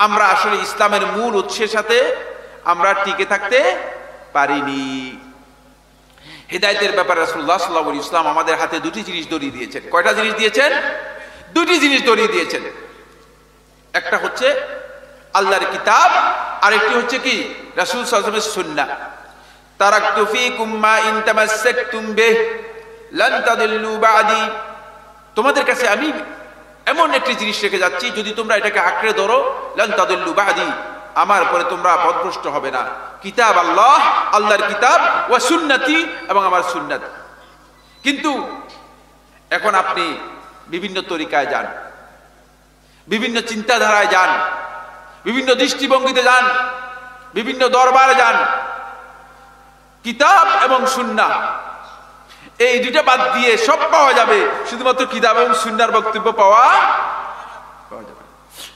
আমরা আসলে ইসলামের মূল উৎসের সাথে আমরা টিকে থাকতে পারিনি। হিদায়াতের ব্যাপারে রাসূলুল্লাহ সাল্লাল্লাহু আলাইহি ওয়াসাল্লাম আমাদের হাতে দুটি জিনিস ধরিয়ে দিয়েছেন। কয়টা জিনিস দিয়েছেন? দুটি জিনিস ধরিয়ে দিয়েছেন। একটা হচ্ছে আল্লাহর কিতাব, আরেকটি হচ্ছে কি রাসূল সাল্লাল্লাহু আলাইহি ওয়াসাল্লামের সুন্নাহ। তারাকতু ফীকুম মা ইন তামাসসাকতুম বিহি লান তাদিল্লু বা'দি। তোমাদের কাছে আমি এমন একটি জিনিস রেখে যাচ্ছি, যদি তোমরা এটাকে আঁকড়ে ধরো, লান তাদিল্লু বা'দি, আমার পরে তোমরা পথভ্রষ্ট হবে না। কিতাব আল্লাহ, আল্লাহর কিতাব, ওয়া সুন্নতি, এবং আমার সুন্নাত। কিন্তু এখন আপনি বিভিন্ন তরিকায় যান, বিভিন্ন চিন্তাধারায় যান, বিভিন্ন দৃষ্টিভঙ্গিতে যান, বিভিন্ন দরবারে যান, কিতাব এবং সুন্নাহ এই দুইটা বাদ দিয়ে সব পাওয়া যাবে, শুধুমাত্র কিতাব এবং সুন্নাহর বক্তব্য পাওয়া যাবে।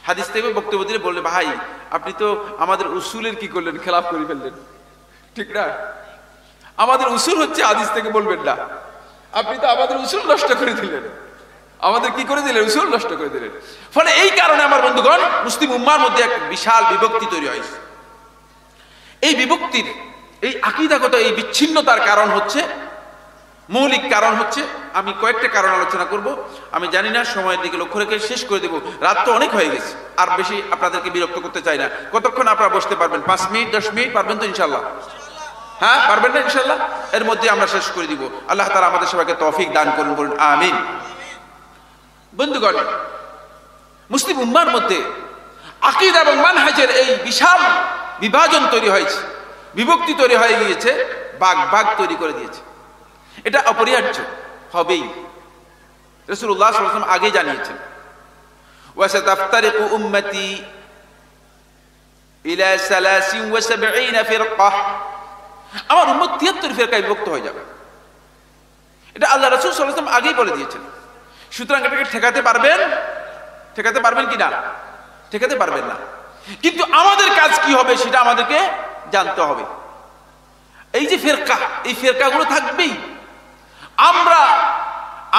হাদিস থেকে বক্তব্য দিলে বললে, ভাই আপনি তো আমাদের উসুলের কি করলেন, খেলাফ করে ফেললেন, ঠিক না? আমাদের উসুল হচ্ছে হাদিস থেকে বলবেন না, আপনি তো আমাদের উসুল নষ্ট করে দিলেন। আমাদের কি করে দিলেন? উসুল নষ্ট করে দিলেন। ফলে এই কারণে আমার বন্ধুগণ মুসলিম উম্মার মধ্যে এক বিশাল বিভক্তি তৈরি হয়েছে। এই বিভক্তির, এই আকীদাগত এই বিচ্ছিন্নতার কারণ হচ্ছে, মৌলিক কারণ হচ্ছে, আমি কয়েকটা কারণ আলোচনা করব। আমি জানি না, সময়ের দিকে লক্ষ্য রেখে শেষ করে দেব। রাত তো অনেক হয়ে গেছে, আর বেশি আপনাদেরকে বিরক্ত করতে চাই না। কতক্ষণ আপনারা বসতে পারবেন? 5 মিনিট, 10 মিনিট পারবেন তো ইনশাল্লাহ? হ্যাঁ, পারবেন না ইনশাল্লাহ? এর মধ্যে আমরা শেষ করে দিব। আল্লাহ তাআলা আমাদের সবাইকে তৌফিক দান করুন, বলুন আমিন। বন্ধুগণ, মুসলিম উম্মার মধ্যে আকীদা এবং মানহাজের এই বিশাল বিভাজন তৈরি হয়েছে, বিভক্তি তৈরি হয়ে গিয়েছে, ভাগ ভাগ তৈরি করে দিয়েছে। এটা অপরিহার্য হবেই। রাসূলুল্লাহ সাল্লাল্লাহু আলাইহি ওয়াসাল্লাম আগে জানিয়েছেন, ওয়াসাতাফতারিকু উম্মতি ইলা 73 ফিরকা, আমার উম্মত 73 ফিরকায় বিভক্ত হয়ে যাবে। এটা আল্লাহ রাসূল সাল্লাল্লাহু আলাইহি ওয়াসাল্লাম আগেই বলে দিয়েছেন। সুতরাং এটাকে ঠেকাতে পারবেন? ঠেকাতে পারবেন কিনা? ঠেকাতে পারবেন না। কিন্তু আমাদের কাজ কি হবে সেটা আমাদেরকে জানতে হবে। এই যে ফিরকা, এই ফিরকাগুলো থাকবেই।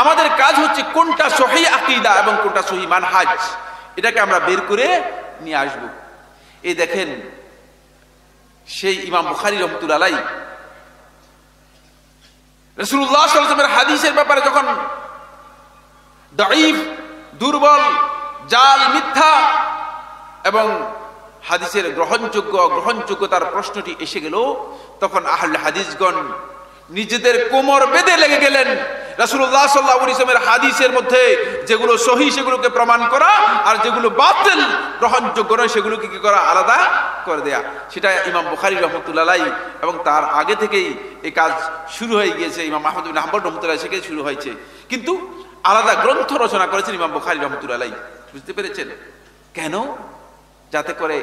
আমাদের কাজ হচ্ছে কোনটা সহিহ আকীদা এবং কোনটা সহিহ মানহাজ, এটাকে আমরা বের করে নিয়ে আসব। এই দেখেন, সেই ইমাম বুখারী রাহমাতুল্লাহ আলাইহি রাসূলুল্লাহ সাল্লাল্লাহু আলাইহি ওয়াসাল্লামের হাদিসের ব্যাপারে যখন দাঈফ, দুর্বল, জাল, মিথ্যা এবং হাদিসের গ্রহণযোগ্য অগ্রহণযোগ্যতার প্রশ্নটি এসে গেল, তখন আহলে হাদিসগণ নিজেদের কোমর বেঁধে লেগে গেলেন রাসূলুল্লাহ সাল্লাল্লাহু আলাইহি ওয়াসাল্লামের হাদিসের মধ্যে যেগুলো সহিহ সেগুলোকে প্রমাণ করা, আর যেগুলো বাতিল গ্রহণযোগ্য নয় সেগুলোকে কি করা, আলাদা করে দেয়া। সেটা ইমাম বুখারী রাহমাতুল্লাহ আলাইহি, এবং তার আগে থেকেই এই কাজ শুরু হয়ে গিয়েছে। ইমাম আহমদ ইবনে হাম্বল রাহমাতুল্লাহ আলাইহি থেকে শুরু হয়েছে, কিন্তু আলাদা গ্রন্থ রচনা করেছেন ইমাম বুখারী রাহমাতুল্লাহ আলাইহি। বুঝতে পেরেছেন কেন? যাতে করে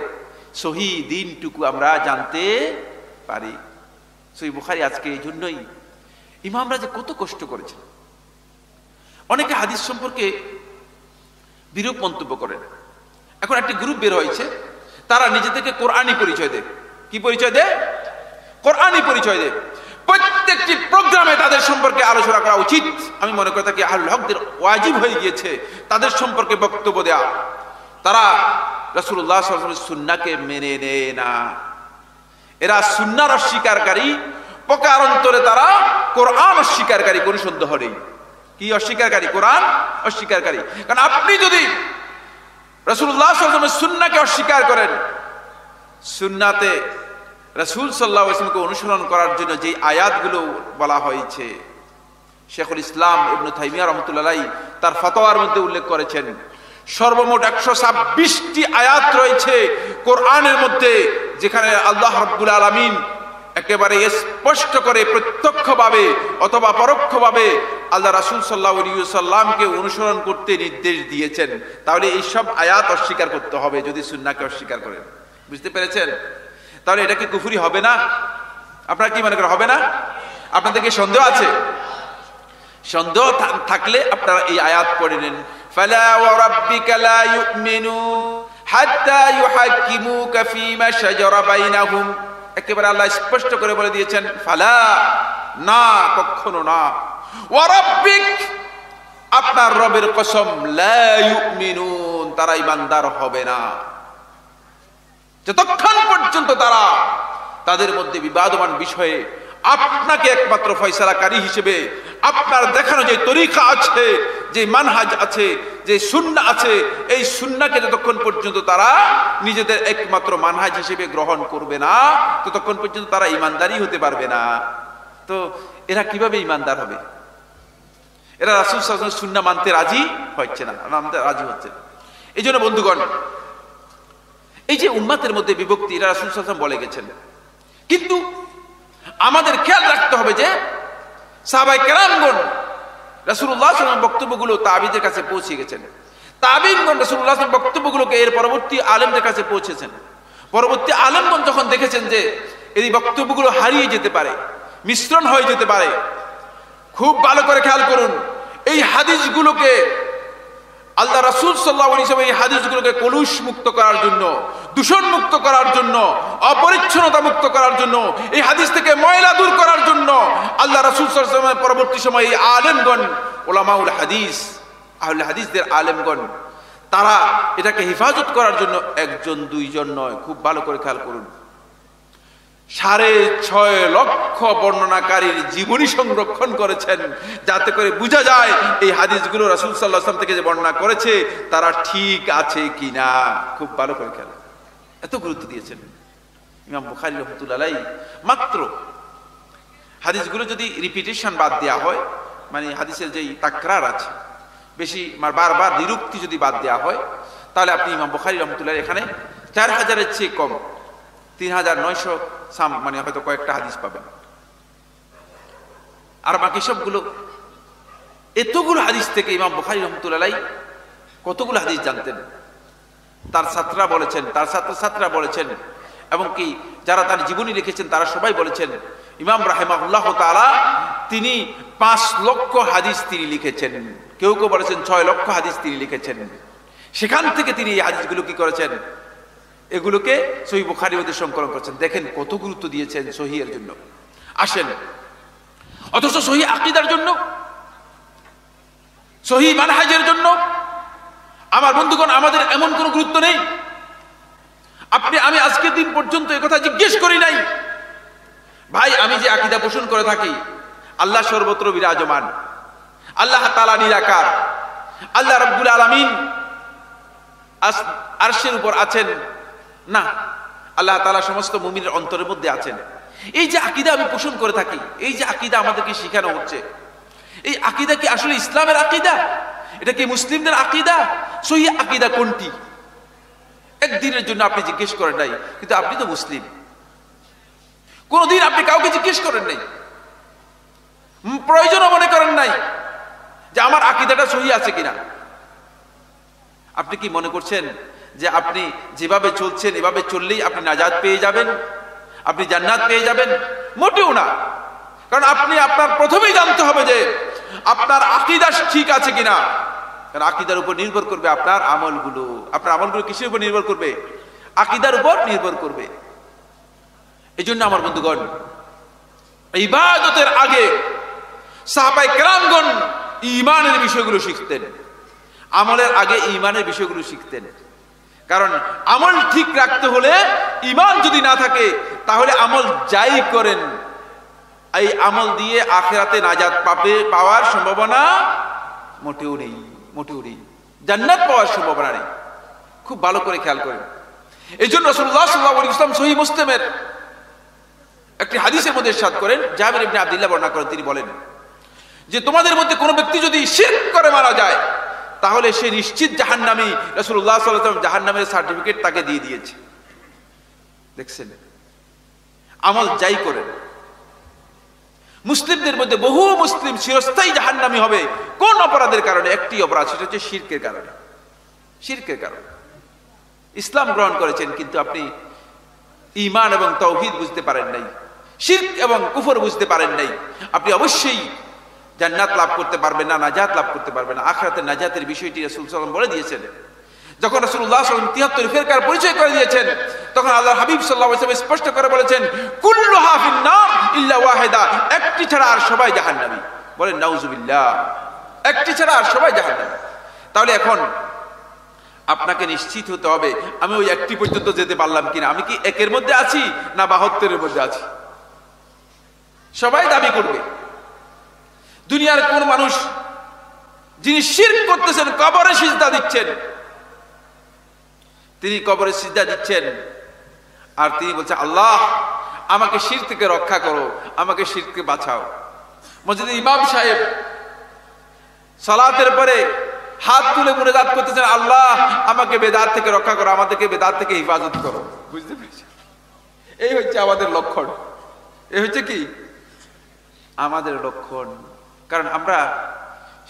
সহিহ দ্বীনটুকু আমরা জানতে পারি। সহিহ বুখারী আজকে এই জন্যই ইমামরা যে কত কষ্ট করেছেন। অনেকে হাদিস সম্পর্কে বিরূপ মন্তব্য করেন। এখন একটি গ্রুপ বের হয়েছে, তারা নিজেদেরকে কোরআনী পরিচয় দেয়। কি পরিচয় দেয়? কোরআনী পরিচয় দেয়। প্রত্যেকটি প্রোগ্রামে তাদের সম্পর্কে আলোচনা করা উচিত। আমি মনে করে থাকি আহলুল হকদের ওয়াজিব হয়ে গিয়েছে তাদের সম্পর্কে বক্তব্য দেয়া। তারা রাসূলুল্লাহ সাল্লাল্লাহু আলাইহি ওয়াসাল্লামের সুন্নাহকে মেনে নেয় না। এরা সুন্নাহর অস্বীকারী, প্রকার অন্তরে তারা কোরআন অস্বীকারী, কোনো সন্দেহ নেই। কি অস্বীকারী? কোরআন অস্বীকারী। কারণ আপনি যদি রাসূলুল্লাহ সাল্লাল্লাহু আলাইহি ওয়াসাল্লামের সুন্নাহকে অস্বীকার করেন, সুন্নাতে রাসূল সাল্লাল্লাহু আলাইহি ওয়াসাল্লামকে অনুসরণ করার জন্য যে আয়াতগুলো বলা হয়েছে, শেখুল ইসলাম ইবনে তাইমিয়া রাহমাতুল্লাহ আলাইহি তার ফতোয়ার মধ্যে উল্লেখ করেছেন, সর্বমোট 126টি আয়াত রয়েছে কোরআনের মধ্যে, যেখানে আল্লাহ রাব্বুল আলামিন একেবারে স্পষ্ট করে প্রত্যক্ষভাবে অথবা পরোক্ষভাবে আল্লাহ রাসূল সাল্লাল্লাহু আলাইহি ওয়াসাল্লামকে অনুসরণ করতে নির্দেশ দিয়েছেন। তাহলে এই সব আয়াত অস্বীকার করতে হবে যদি সুন্নাহকে অস্বীকার করেন। বুঝতে পেরেছেন? তাহলে এটা কি কুফরি হবে না? আপনারা কি মনে করেন হবে না? আপনাদের কি সন্দেহ আছে? সন্দেহ থাকলে আপনারা এই আয়াত পড়ে নেন, ফালা ওয়া রাব্বিকা লা ইউমিনুন হাত্তা ইউহাক্কিমুকা ফীমা শাজারা বাইনাহুম। একেবারে আল্লাহ স্পষ্ট করে বলে দিয়েছেন, ফালা, না, কখনো না। ওয়া রাব্বিক, আপনার রবের কসম, লা ইউমিনুন, তারা ঈমানদার হবে না যতক্ষণ পর্যন্ত তারা তাদের মধ্যে বিবাদমান বিষয়ে আপনাকে একমাত্র ফয়সালাকারী হিসেবে আপনার দেখানো যে তরিকা আছে, যে মানহাজ আছে, যে সুন্নাহ আছে, এই সুন্নাহকে যতক্ষণ পর্যন্ত তারা নিজেদের একমাত্র মানহাজ হিসেবে গ্রহণ করবে না, ততক্ষণ পর্যন্ত তারা ঈমানদারই হতে পারবে না। তো এরা কিভাবে ঈমানদার হবে? এরা রাসূল সাল্লাল্লাহু আলাইহি ওয়াসাল্লামের সুন্নাহ মানতে রাজি হচ্ছে না, মানতে রাজি হচ্ছে না। এই জন্য বন্ধুগণ, এই যে উম্মাতের মধ্যে বিভক্তি, এটা রাসূল সাল্লাল্লাহু আলাইহি ওয়াসাল্লাম বলে গেছেন। কিন্তু আমাদের খেয়াল রাখতে হবে যে সাহাবায়ে কেরামগণ রাসূলুল্লাহ সাল্লাল্লাহু আলাইহি ওয়াসাল্লাম বক্তব্যগুলো তাবিদের কাছে পৌঁছে গেছেন। তাবিনগণ রাসূলুল্লাহ সাল্লাল্লাহু আলাইহি ওয়াসাল্লাম বক্তব্যগুলোকে এর পরবর্তী আলেমদের কাছে পৌঁছেছেন। পরবর্তী আলেমগণ যখন দেখেছেন যে এই বক্তব্যগুলো হারিয়ে যেতে পারে, মিশ্রণ হয়ে যেতে পারে, খুব ভালো করে খেয়াল করুন, এই হাদিসগুলোকে আল্লাহ রাসূল সাল্লাল্লাহু আলাইহি ওয়াসাল্লাম এই হাদিসগুলোকে কলুষ মুক্ত করার জন্য, দূষণ মুক্ত করার জন্য, অপরিচ্ছন্নতা মুক্ত করার জন্য, এই হাদিস থেকে ময়লা দূর করার জন্য আল্লাহ রাসূল সাল্লাল্লাহু আলাইহি ওয়াসাল্লাম পরবর্তী সময়ে এই আলেমগণ, উলামাউল হাদিস, আহলে হাদিসদের আলেমগণ, তারা এটাকে হেফাজত করার জন্য একজন দুইজন নয়, খুব ভালো করে খেয়াল করুন, 6.5 লক্ষ বর্ণনাকারীর জীবনী সংরক্ষণ করেছেন, যাতে করে বোঝা যায় এই হাদিসগুলো রাসূল সাল্লাল্লাহু আলাইহি ওয়াসাল্লাম থেকে যে বর্ণনা করেছে তারা ঠিক আছে কিনা। খুব ভালো করে খেয়াল, এত গুরুত্ব দিয়েছেন ইমাম বুখারী রাহমাতুল্লাহ আলাইহি। মাত্র হাদিসগুলো যদি রিপিটেশন বাদ দেওয়া হয়, মানে হাদিসের যেই তাকরার আছে, বেশি বারবার নিরুক্তি যদি বাদ দেওয়া হয়, তাহলে আপনি ইমাম বুখারী রাহমাতুল্লাহ এখানে 4000-এর চেয়ে কম 3900 মানে হয়তো কয়েকটা হাদিস পাবেন। আর বাকি সবগুলো, এতগুলো হাদিস থেকে ইমাম বুখারী রাহমাতুল্লাহ আলাইহি কতগুলো হাদিস জানতেন, তার ছাত্ররা বলেছেন, তার ছাত্রছাত্রীরা বলেছেন, এবং কি যারা তার জীবনী লিখেছেন তারা সবাই বলেছেন ইমাম রাহিমাহুল্লাহ তাআলা তিনি 5 লক্ষ হাদিস তিনি লিখেছেন, কেউ কেউ বলেছেন 6 লক্ষ হাদিস তিনি লিখেছেন। সেখান থেকে তিনি এই হাদিসগুলো কি করেছেন, এগুলোকে সহিহ বুখারীর মধ্যে সংকলন করেছেন। দেখেন কত গুরুত্ব দিয়েছেন সহিহের জন্য। আসেন, অথচ সহিহ আকীদার জন্য, সহিহ মানহাজের জন্য আমার বন্ধুগণ আমাদের এমন কোনো গুরুত্ব নেই। আমি আজকের দিন পর্যন্ত একথা জিজ্ঞেস করি নাই, ভাই আমি যে আকীদা পোষণ করে থাকি আল্লাহ সর্বত্র বিরাজমান, আল্লাহ তাআলা নিরাকার, আল্লাহ রাব্বুল আলামিন আরশের উপর আছেন, না, আল্লাহ তাআলা সমস্ত মুমিনের অন্তরের মধ্যে আছেন। এই যে আকীদা আমি পোষণ করে থাকি, এই যে আকীদা আমাদেরকে শেখানো হচ্ছে, এই আকীদা কি আসলে ইসলামের আকীদা? এটা কি মুসলিমদের আকীদা? সহিহ আকীদা কোনটি? একদিনের জন্য আপনি জিজ্ঞেস করেন নাই, কিন্তু আপনি তো মুসলিম। কোনদিন আপনি কাউকে জিজ্ঞেস করেন নাই, প্রয়োজনও মনে করেন নাই যে আমার আকীদাটা সহিহ আছে কিনা। আপনি কি মনে করছেন যে আপনি যেভাবে চলছেন এভাবে চললেই আপনি নাজাত পেয়ে যাবেন, আপনি জান্নাত পেয়ে যাবেন? মোটেও না। কারণ আপনি আপনার প্রথমেই জানতে হবে যে আপনার আকীদা ঠিক আছে কিনা। কারণ আকীদার উপর নির্ভর করবে আপনার আমলগুলো। আপনার আমলগুলো কিসের উপর নির্ভর করবে? আকীদার উপর নির্ভর করবে। এই জন্য আমার বন্ধুগণ, ইবাদতের আগে সাহাবায়ে কেরামগণ ঈমানের বিষয়গুলো শিখতেন, আমলের আগে ঈমানের বিষয়গুলো শিখতেন। কারণ আমল ঠিক রাখতে হলে ঈমান যদি না থাকে তাহলে আমল যাই করেন এই আমল দিয়ে আখিরাতে নাজাত পাওয়ার সম্ভাবনা মোটেও নেই, মোটেও নেই, জান্নাত পাওয়ার সম্ভাবনা নেই। খুব ভালো করে খেয়াল করেন। এই জন্য রাসূলুল্লাহ সাল্লাল্লাহু আলাইহি ওয়াসাল্লাম সহিহ মুসলিমের একটি হাদিসের মধ্যে ইরশাদ করেন, জাবির ইবনে আব্দুল্লাহ বর্ণনা করেন, তিনি বলেন যে তোমাদের মধ্যে কোনো ব্যক্তি যদি শিরক করে মারা যায় তাহলে সে নিশ্চিত জাহান্নামী। রাসূলুল্লাহ সাল্লাল্লাহু আলাইহি ওয়াসাল্লাম জাহান্নামের সার্টিফিকেট তাকে দিয়ে দিয়েছে। দেখছেন, আমল যাই করেন। মুসলিমদের মধ্যে বহু মুসলিম চিরস্থায়ী জাহান্নামী হবে কোন অপরাধের কারণে? একটি অপরাধ, সেটা হচ্ছে শিরকের কারণে। শিরকের কারণে ইসলাম গ্রহণ করেছেন কিন্তু আপনি ঈমান এবং তাওহীদ বুঝতে পারেন নাই, শিরক এবং কুফর বুঝতে পারেন নাই, আপনি অবশ্যই জান্নাত লাভ করতে পারবেন না, নাজাত লাভ করতে পারবেন না। আখিরাতের নাজাতের বিষয়টি রাসূল সাল্লাল্লাহু আলাইহি ওয়াসাল্লাম বলে দিয়েছেন। যখন রাসূলুল্লাহ সাল্লাল্লাহু আলাইহি ওয়াসাল্লাম 73 ফিরকার পরিচয় করে দিয়েছেন, তখন আল্লাহর হাবিব সাল্লাল্লাহু আলাইহি ওয়াসাল্লাম স্পষ্ট করে বলেছেন, কুল্লুহা ফিন-নার ইল্লা ওয়াহিদা, একটি ছাড়া আর সবাই জাহান্নামী। বলেন নাউজুবিল্লাহ, একটি ছাড়া আর সবাই জাহান্নামী। তাহলে এখন আপনাকে নিশ্চিত হতে হবে আমি ওই একটি পর্যন্ত যেতে পারলাম কিনা, আমি কি একের মধ্যে আছি না 72-এর মধ্যে আছি। সবাই দাবি করবে। দুনিয়ার কোন মানুষ যিনি শিরক করতেছেন, কবরে সিজদা দিচ্ছেন, তিনি কবরে সিজদা দিচ্ছেন আর তিনি বলছেন, আল্লাহ আমাকে শিরক থেকে রক্ষা করো, আমাকে শিরক থেকে বাঁচাও। মসজিদে ইমাম সাহেব সালাতের পরে হাত তুলে মুনাজাত করতেছেন, আল্লাহ আমাকে বেদাত থেকে রক্ষা করো, আমাদেরকে বেদাত থেকে হিফাজত করো। বুঝতে পেরেছি? এই হচ্ছে আমাদের লক্ষণ, এই হচ্ছে কি আমাদের লক্ষণ। কারণ আমরা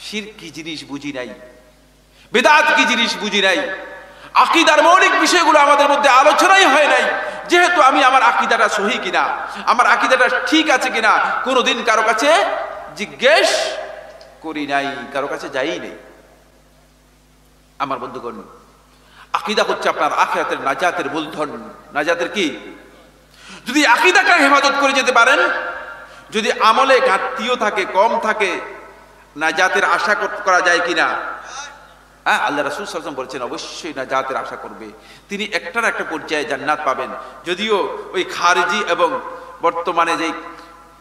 শিরক কি জিনিস বুঝি নাই, বেদাত কি জিনিস বুঝি নাই, আকীদার মৌলিক বিষয়গুলো আমাদের মধ্যে আলোচনাই হয় নাই। যেহেতু আমি আমার আকীদাটা সহি কিনা, আমার আকীদাটা ঠিক আছে কিনা কোনোদিন কারো কাছে জিজ্ঞেস করি নাই, কারো কাছে যাই নাই। আমার বন্ধুগণ, আকীদা হচ্ছে আপনার আখিরাতের নাজাতের মূলধন। নাজাতের কি? যদি আকীদাকে হেফাজত করে যেতে পারেন, যদি আমলে ঘাটতিও থাকে, কম থাকে, নাজাতের আশা করা যায় কিনা? হ্যাঁ, আল্লাহ রাসূল সাল্লাল্লাহু আলাইহি ওয়াসাল্লাম বলেছেন অবশ্যই নাজাতের আশা করবে, তিনি একটা না একটা পর্যায়ে জান্নাত পাবেন। যদিও ওই খারিজি এবং বর্তমানে যে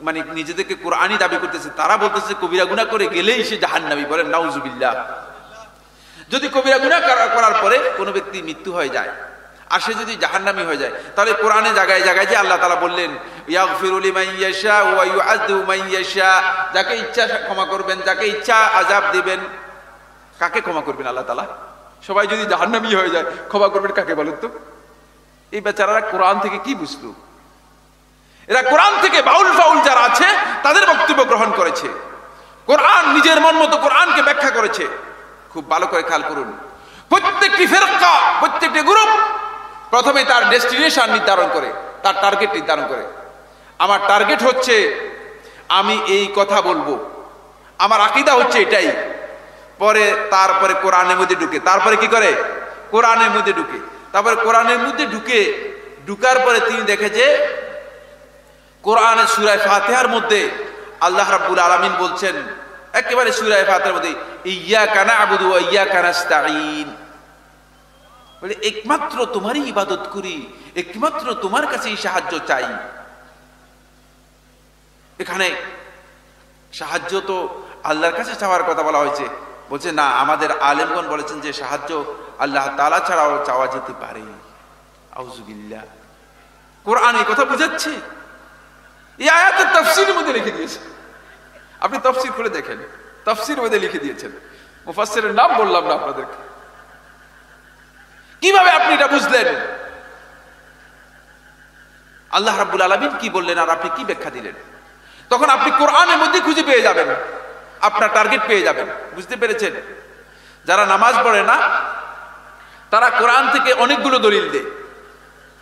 মানে নিজেদেরকে কোরআনী দাবি করতেছে, তারা বলতেছে কবিরা গুনাহ করে গেলেই সে জাহান্নামী। বলেন নাউজুবিল্লাহ। যদি কবিরা গুনাহ করার পরে কোনো ব্যক্তি মৃত্যু হয়ে যায় আর সে যদি জাহান্নামী হয়ে যায়, তাহলে কোরআনে জায়গায় জায়গায় যে আল্লাহ তাআলা বললেন ইয়াগফিরু লিমান ইয়াশা ওয়া ইউআযযিবু মান ইয়াশা, যাকে ইচ্ছা ক্ষমা করবেন, যাকে ইচ্ছা আযাব দিবেন। কাকে ক্ষমা করবেন আল্লাহ তাআলা? সবাই যদি জাহান্নামী হয়ে যায় ক্ষমা করবেন কাকে বলেন তো? এই বেচারারা কোরআন থেকে কি বুঝলো? এরা কোরআন থেকে বাউল ফাউল যারা আছে তাদের বক্তব্য গ্রহণ করেছে, কোরআন নিজের মন মতো কোরআনকে ব্যাখ্যা করেছে। খুব ভালো করে খেয়াল করুন, প্রত্যেকটি ফিরকা, প্রত্যেকটি গ্রুপ প্রথমে তার ডেস্টিনেশন নির্ধারণ করে, তার টার্গেট নির্ধারণ করে। আমার টার্গেট হচ্ছে আমি এই কথা বলবো, আমার আকীদা হচ্ছে এটাই। পরে তারপরে কোরআনের মধ্যে ঢুকে, তারপরে কি করে? কোরআনের মধ্যে ঢুকে, তারপরে কোরআনের মধ্যে ঢুকার পরে তিনি দেখে যে কোরআনের সূরা ফাতিহার মধ্যে আল্লাহ রাব্বুল আলামিন বলছেন একেবারে সূরা ফাতিহার মধ্যে, ইয়্যাকা না'বুদু ওয়া ইয়্যাকা নাস্তাঈন, বলে একমাত্র তোমারই ইবাদত করি, একমাত্র তোমার কাছেই সাহায্য চাই। এখানে সাহায্য তো আল্লাহর কাছে চাওয়ার কথা বলা হয়েছে, বলছে না, আমাদের আলেমগণ বলেছেন যে সাহায্য আল্লাহ তাআলা ছাড়াও চাওয়া যেতে পারে। আউযুবিল্লাহ। কোরআন এই কথা বুঝাচ্ছে, এই আয়াতের তাফসীরের মধ্যে লিখে দিয়েছে। আপনি তাফসীর করে দেখেন, তাফসীরের মধ্যে লিখে দিয়েছেন। মুফাসসিরের নাম বললাম না আপনাদেরকে। কিভাবে আপনি এটা বুঝলেন? আল্লাহ রাব্বুল আলামিন কি বললেন আর আপনি কি ব্যাখ্যা দিলেন? তখন আপনি কোরআনের মধ্যে খুঁজে পেয়ে যাবেন, আপনার টার্গেট পেয়ে যাবেন। বুঝতে পেরেছেন? যারা নামাজ পড়ে না তারা কোরআন থেকে অনেকগুলো দলিল দেয়।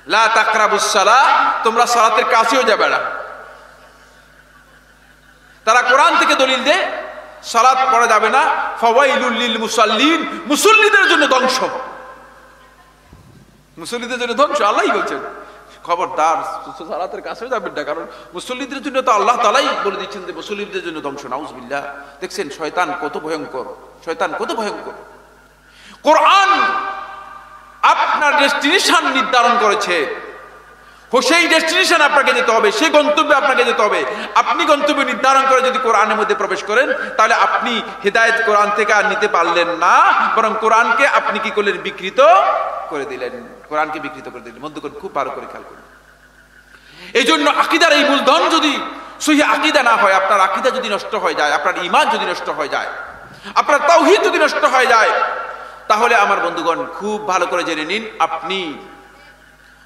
লা তাকরাবুস সালাহ, তোমরা সালাতের কাছেও যাবে না। তারা কোরআন থেকে দলিল দেয় সালাত পড়া যাবে না। ফাওয়াইলুল লিল মুসাল্লিন, মুসল্লিদের জন্য ধ্বংস, মুসল্লিদের জন্য ধ্বংস। আল্লাহই বলছেন খবরদার সালাতের কাছেও যাবেন না, কারণ মুসল্লিদের জন্য তো আল্লাহ তাআলাই বলে দিচ্ছেন যে মুসল্লিদের জন্য ধ্বংস। নাউজুবিল্লাহ। দেখছেন শয়তান কত ভয়ঙ্কর, শয়তান কত ভয়ঙ্কর। কোরআন আপনার ডেস্টিনেশন নির্ধারণ করেছে, সেই ডেস্টিনেশন আপনাকে যেতে হবে, সেই গন্তব্যে আপনাকে যেতে হবে। আপনি গন্তব্য নির্ধারণ করে যদি কোরআনের মধ্যে প্রবেশ করেন, তাহলে আপনি হেদায়েত কোরআন থেকে আর নিতে পারলেন না, বরং কোরআনকে আপনি কি করলেন? বিকৃত করে দিলেন, কোরআনকে বিকৃত করে দিলেন। বন্ধুগণ খুব ভালো করে খেয়াল করুন। এই জন্য আকীদার এই মূলধন যদি সহি আকীদা না হয়, আপনার আকীদা যদি নষ্ট হয়ে যায়, আপনার ঈমান যদি নষ্ট হয়ে যায়, আপনার তাওহীদ যদি নষ্ট হয়ে যায়, তাহলে আমার বন্ধুগণ খুব ভালো করে জেনে নিন, আপনি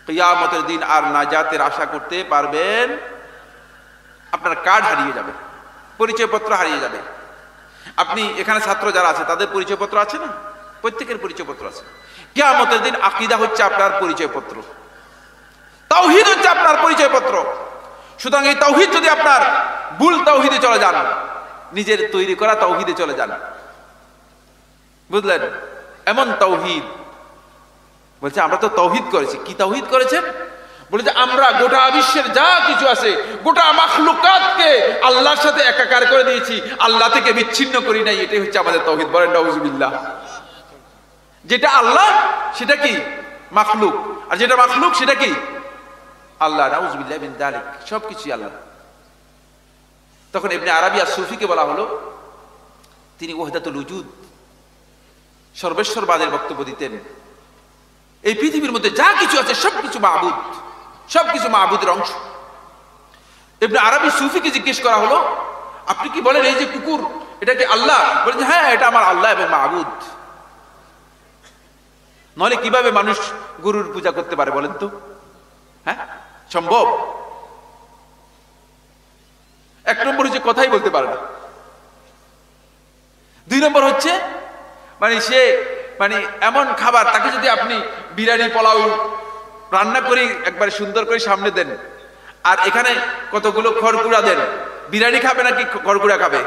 কিয়ামতের দিন আর নাজাতের আশা করতে পারবেন। আপনার কার্ড হারিয়ে যাবে, পরিচয়পত্র হারিয়ে যাবে। আপনি এখানে ছাত্র যারা আছে তাদের পরিচয়পত্র আছে না? প্রত্যেকের পরিচয়পত্র আছে। কিয়ামতের দিন আকীদা হচ্ছে আপনার পরিচয়পত্র। তাওহীদ হচ্ছে আপনার পরিচয়পত্র। সুতরাং এই তাওহীদ যদি আপনার ভুল তাওহীদে চলে যান, নিজের তৈরি করা তাওহীদে চলে যান, বুঝলেন? এমন তাওহীদ বলছে আমরা তো তাওহীদ করেছি। কি তাওহীদ করেছেন? বলে যে আমরা গোটা বিশ্বের যা কিছু আছে, গোটা মাখলুকাতকে আল্লাহর সাথে একাকার করে দিয়েছি, আল্লাহ থেকে বিচ্ছিন্ন করি নাই। এটাই হচ্ছে আমাদের তাওহীদ। বলেন নাউজুবিল্লাহ। যেটা আল্লাহ সেটা কি মাখলুক, আর যেটা মাখলুক সেটা কি আল্লাহ। নাউজুবিল্লাহ মিন যালিক। সবকিছুই আল্লাহ। তখন ইবনে আরবী আস-সুফিকে বলা হলো, তিনি ওয়াহদাতুল উজুদ, সর্বেশ্বরবাদের বক্তব্য দিতেন। এই পৃথিবীর মধ্যে যা কিছু আছে সবকিছু মাবুদ, সবকিছু মাবুদের অংশ। ইবনে আরবী সুফিকে জিজ্ঞেস করা হলো, আপনি কি বলেন এই যে কুকুর এটা কি আল্লাহ? বলেন হ্যাঁ, এটা আমার আল্লাহ এবং মাবুদ। নইলে কিভাবে মানুষ গরুর পূজা করতে পারে বলেন তো? হ্যাঁ, সম্ভব? এক নম্বর হচ্ছে কথাই বলতে পারে না। দুই নম্বর হচ্ছে সে এমন খাবার, তাকে যদি আপনি বিরিয়ানি পোলাও রান্না করে একবার সুন্দর করে সামনে দেন, আর এখানে কতগুলো খড়কুড়া দেন, বিরিয়ানি খাবে নাকি খড়কুড়া খাবে?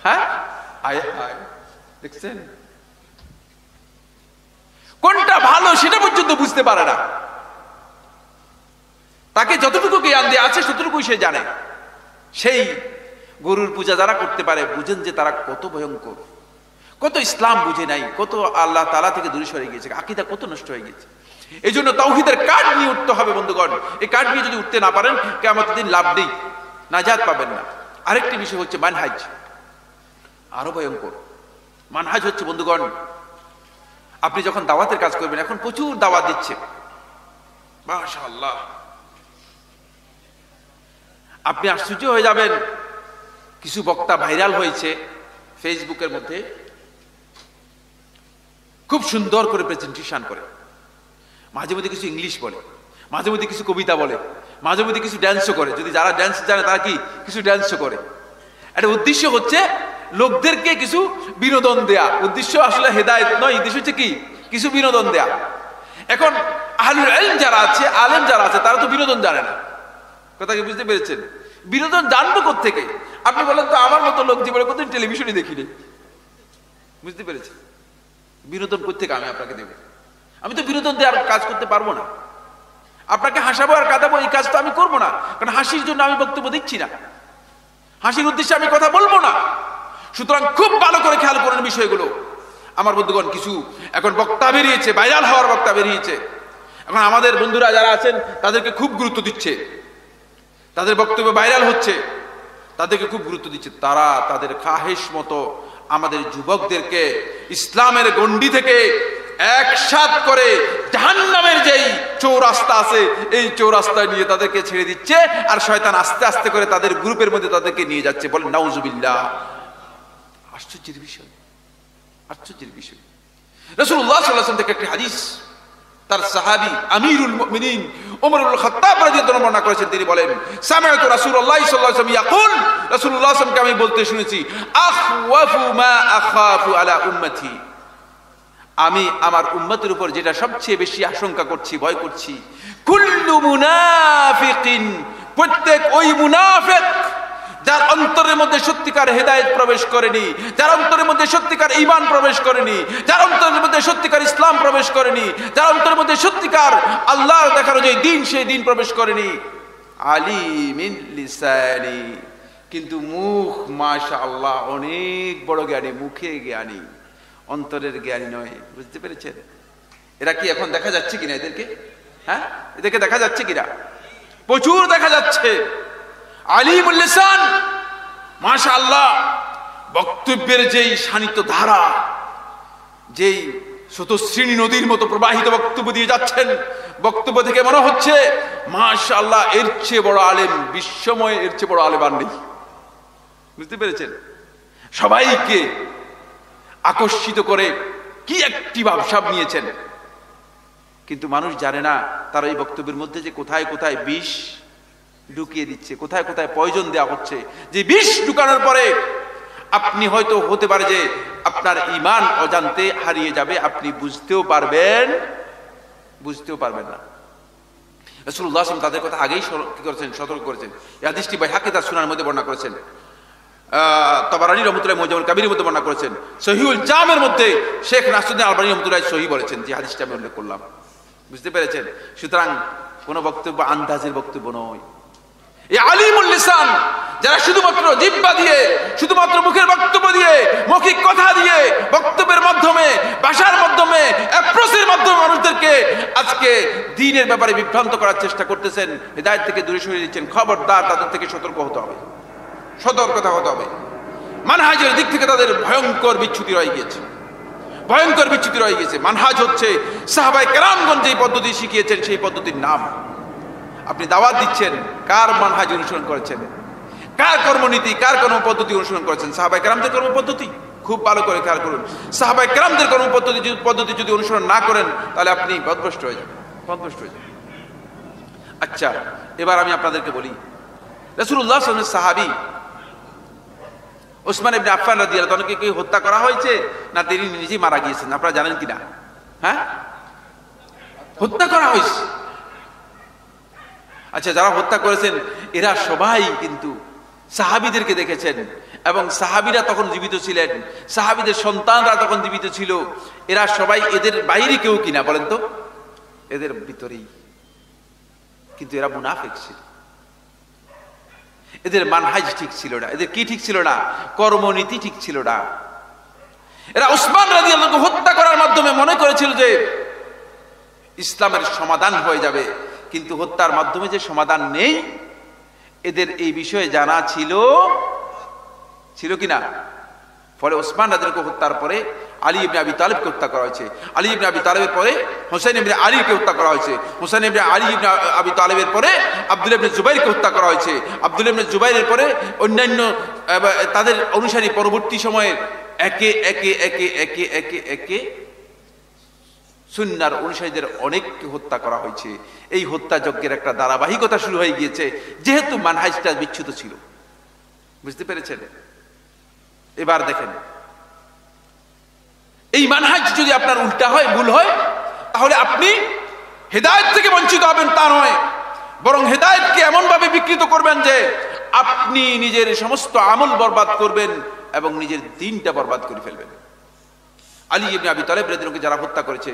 হ্যাঁ, আয় হায়, দেখছেন? কোনটা ভালো সেটা পর্যন্ত বুঝতে পারে না। তাকে যতটুকু জ্ঞান দিয়ে আছে ততটুকুই সে জানে। সেই গরুর পূজা যারা করতে পারে, বুঝেন যে তারা কত ভয়ঙ্কর, কত ইসলাম বুঝে নাই, কত আল্লাহ তাআলা থেকে দূরে সরে গিয়েছে, আকীদা কত নষ্ট হয়ে গেছে। এই জন্য তাওহীদের কাঠ নিয়ে উঠতে হবে বন্ধুগণ। এই কাঠ নিয়ে যদি উঠতে না পারেন, কিয়ামতের দিন লাভ নেই, নাজাত পাবেন না। আরেকটি বিষয় হচ্ছে মানহাজ, আরো ভয়ঙ্কর। মানহাজ হচ্ছে বন্ধুগণ, আপনি যখন দাওয়াতের কাজ করবেন, এখন প্রচুর দাওয়াত দিচ্ছে, মাশাআল্লাহ, আপনি আশ্চর্য হয়ে যাবেন। কিছু বক্তা ভাইরাল হয়েছে ফেসবুকের মধ্যে, খুব সুন্দর করে প্রেজেন্টেশন করে, মাঝে মধ্যে কিছু ইংলিশ বলে, মাঝে মধ্যে কিছু কবিতা বলে, মাঝে মধ্যে কিছু ড্যান্সও করে। যদি যারা ড্যান্স জানে তারা কি কিছু ড্যান্সও করে। একটা উদ্দেশ্য হচ্ছে লোকদেরকে কিছু বিনোদন দেয়া। উদ্দেশ্য আসলে হেদায়েত নয়, উদ্দেশ্য হচ্ছে কি কিছু বিনোদন দেয়া। এখন আহলুল ইলম যারা আছে, আলেম যারা আছে, তারা তো বিনোদন জানে না। কথা কি বুঝতে পেরেছেন? বিনোদন জানবো কোত্থেকে? আপনি বলেন তো, আমার মতো লোক জীবনে কোনদিন টেলিভিশনে দেখিনি। বুঝতে পেরেছেন? বিনোদন কোত্থেকে আমি আপনাকে দেব? আমি তো বিনোদন দেওয়ার কাজ করতে পারবো না। আপনাকে হাসাবো আর কাঁদাবো, এই কাজ তো আমি করবো না, কারণ হাসির জন্য আমি বক্তব্য দিচ্ছি না, হাসির উদ্দেশ্যে আমি কথা বলবো না। সুতরাং খুব ভালো করে খেয়াল করেন বিষয়গুলো আমার বন্ধুগণ। কিছু এখন বক্তা বেরিয়েছে, ভাইরাল হওয়ার বক্তা বেরিয়েছে। এখন আমাদের বন্ধুরা যারা আছেন তাদেরকে খুব গুরুত্ব দিচ্ছে, তাদের বক্তব্য ভাইরাল হচ্ছে, তাদেরকে খুব গুরুত্ব দিচ্ছে। তারা তাদের খাহেশ মতো আমাদের যুবকদেরকে ইসলামের গণ্ডি থেকে একসাথ করে জাহান্নামের যেই চৌরাস্তা আছে, এই চৌরাস্তায় নিয়ে তাদেরকে ছেড়ে দিচ্ছে, আর শয়তান আস্তে আস্তে করে তাদের গ্রুপের মধ্যে তাদেরকে নিয়ে যাচ্ছে। বলেন নাউজুবিল্লাহ। আশ্চর্যের বিষয়, আশ্চর্যের বিষয়। রাসূলুল্লাহ সাল্লাল্লাহু আলাইহি ওয়াসাল্লাম থেকে একটি হাদিস তার সাহাবী আমিরুল মুমিনিন ওমর ইবনে খাত্তাব রাদিয়াল্লাহু আনহু বর্ণনা করেছেন। তিনি বলেন, সামি'তু রাসূলুল্লাহ সাল্লাল্লাহু আলাইহি ওয়াসাল্লাম ইয়াকুল, রাসূলুল্লাহ সাল্লাল্লাহু আলাইহি ওয়াসাল্লামকে আমি বলতে শুনেছি, আখওয়াফু মা আখাফু আলা উম্মতি, আমি আমার উম্মতের উপর যেটা সবচেয়ে বেশি আশঙ্কা করছি, ভয় করছি, কুল্লু মুনাফিকিন, প্রত্যেক ওই মুনাফিক যার অন্তরের মধ্যে সত্যিকার হেদায়েত প্রবেশ করেনি, যার অন্তরের মধ্যে সত্যিকার ঈমান প্রবেশ করেনি, যার অন্তরের মধ্যে সত্যিকার ইসলাম প্রবেশ করেনি, যার অন্তরের মধ্যে সত্যিকার আল্লাহ দেখানো যে দিন, সেই দিন প্রবেশ করেনি। আলিমিন লিসানি, কিন্তু মুখ মাশাআল্লাহ অনেক বড় জ্ঞানী, মুখে জ্ঞানী, অন্তরের জ্ঞানী নয়। বুঝতে পেরেছেন? এরা কি এখন দেখা যাচ্ছে কিনা এদেরকে? হ্যাঁ, এদেরকে দেখা যাচ্ছে কিনা? প্রচুর দেখা যাচ্ছে। আলিমুল লিসান, মাশাআল্লাহ, বক্তব্যের যেই শানিত ধারা, যেই স্রোতস্বিনী নদীর মতো প্রবাহিত বক্তব্য দিয়ে যাচ্ছেন, বক্তব্য থেকে মনে হচ্ছে মাশাআল্লাহ এর চেয়ে বড় আলেম বিশ্বময়, এর চেয়ে বড় আলেম আর নেই। বুঝতে পেরেছেন? সবাইকে আকর্ষিত করে কি একটি ভাবসাব নিয়েছেন, কিন্তু মানুষ জানে না তার এই বক্তব্যের মধ্যে যে কোথায় কোথায় বিষ ঢুকিয়ে দিচ্ছে, কোথায় কোথায় পয়জন দেওয়া হচ্ছে। যে বিষ ঢুকানোর পরে আপনি হয়তো হতে পারে যে আপনার ঈমান অজান্তে হারিয়ে যাবে, আপনি বুঝতেও পারবেন না। রাসূলুল্লাহ সাল্লাল্লাহু আলাইহি ওয়াসাল্লাম তাদের কথা আগেই কি করেছেন, সতর্ক করেছেন। এই হাদিসটি বাইহাকী তার সুনানের মধ্যে বর্ণনা করেছেন, তাবারানী রাহমাতুল্লাহি মুজাম্মিল কাবীরের মধ্যে বর্ণনা করেছেন, সহিহুল জামের মধ্যে শেখ নাসরুদ্দিন আলবানী রাহমাতুল্লাহি সহি বলেছেন, যে হাদিসটা আমি উল্লেখ করলাম। বুঝতে পেরেছেন? সুতরাং কোন বক্তব্য আন্দাজের বক্তব্য নয়। এই আলিমুল লিসান, যারা শুধুমাত্র জিহ্বা দিয়ে, শুধুমাত্র মুখের বক্তব্য দিয়ে, মৌখিক কথা দিয়ে, বক্তব্যের মাধ্যমে, ভাষার মাধ্যমে, অ্যাপ্রোচের মাধ্যমে মানুষদেরকে আজকে দ্বীনের ব্যাপারে বিভ্রান্ত করার চেষ্টা করতেছেন, হিদায়াত থেকে দূরে সরিয়ে দিচ্ছেন। খবরদার, তাদের থেকে সতর্ক হতে হবে, সতর্কতা হতে হবে। মানহাজের দিক থেকে তাদের ভয়ঙ্কর বিচ্যুতি রয়ে গিয়েছে, ভয়ঙ্কর বিচ্যুতি রয়ে গেছে। মানহাজ হচ্ছে সাহাবায়ে কেরামগণ যেই পদ্ধতি শিখিয়েছেন সেই পদ্ধতির নাম। আপনি দাওয়াত দিচ্ছেন, কার মানহাজ অনুসরণ করেছেন, কার কর্মনীতি, কার কর্ম পদ্ধতি অনুসরণ করেছেন? সাহাবায়ে কেরামদের কর্ম পদ্ধতি। খুব ভালো করে খেয়াল করুন, সাহাবায়ে কেরামদের কর্ম পদ্ধতি যদি অনুসরণ না করেন, তাহলে আপনি পথভ্রষ্ট হয়ে যাবেন, পথভ্রষ্ট হয়ে যাবেন। আচ্ছা, এবার আমি আপনাদেরকে বলি, রাসূলুল্লাহ সাল্লাল্লাহু আলাইহি ওয়াসাল্লামের সাহাবী ওসমান ইবনে আফফান রাদিয়াল্লাহু আনহুকে কি হত্যা করা হয়েছে, না তিনি নিজেই মারা গিয়েছেন? আপনারা জানেন কিনা? হ্যাঁ, হত্যা করা হয়েছে। আচ্ছা, যারা হত্যা করেছেন এরা সবাই কিন্তু সাহাবীদেরকে দেখেছেন, এবং সাহাবীরা তখন জীবিত ছিলেন, সাহাবীদের সন্তানরা তখন জীবিত ছিল। এরা সবাই এদের বাইরে কেউ কিনা বলেন তো? এদের ভিতরেই। কিন্তু এরা মুনাফিক ছিল, এদের মানহাজ ঠিক ছিল না। এদের কি ঠিক ছিল না? কর্মনীতি ঠিক ছিল না। এরা ওসমান রাদিয়াল্লাহু আনহু হত্যা করার মাধ্যমে মনে করেছিল যে ইসলামের সমাধান হয়ে যাবে, কিন্তু হত্যার মাধ্যমে যে সমাধান নেই, এদের এই বিষয়ে জানা ছিল কিনা? ফলে ওসমান রাদিয়াল্লাহু আনহু হত্যার পরে আলী ইবনে আবি তালিবকে হত্যা করা হয়েছে, আলী ইবনে আবি তালিবের পরে হোসেন ইবনে আলীকে হত্যা করা হয়েছে, হোসেন ইবনে আলী ইবনে আবি তালিবের পরে আব্দুল্লাহ ইবনে জুবাইরকে হত্যা করা হয়েছে, আব্দুল্লাহ ইবনে জুবাইরের পরে অন্যান্য তাদের অনুসারী পরবর্তী সময়ে একে একে একে একে একে একে সুন্নাহর অনুসারীদের অনেককে হত্যা করা হয়েছে। এই হত্যাযজ্ঞের একটা ধারাবাহিকতা শুরু হয়ে গিয়েছে, যেহেতু মানহাজটা বিচ্যুত ছিল। বুঝতে পেরেছেন? এবার দেখেন, এই মানহাজ যদি আপনার উল্টা হয়, ভুল হয়, তাহলে আপনি হেদায়েত থেকে বঞ্চিত হবেন তা নয়, বরং হেদায়েতকে এমন ভাবে বিকৃত করবেন যে আপনি নিজের সমস্ত আমল বরবাদ করবেন এবং নিজের দ্বীনটা বরবাদ করে ফেলবেন। আলী ইবনে আবি তালিব রাদিয়াল্লাহু আনহু যারা হত্যা করেছে,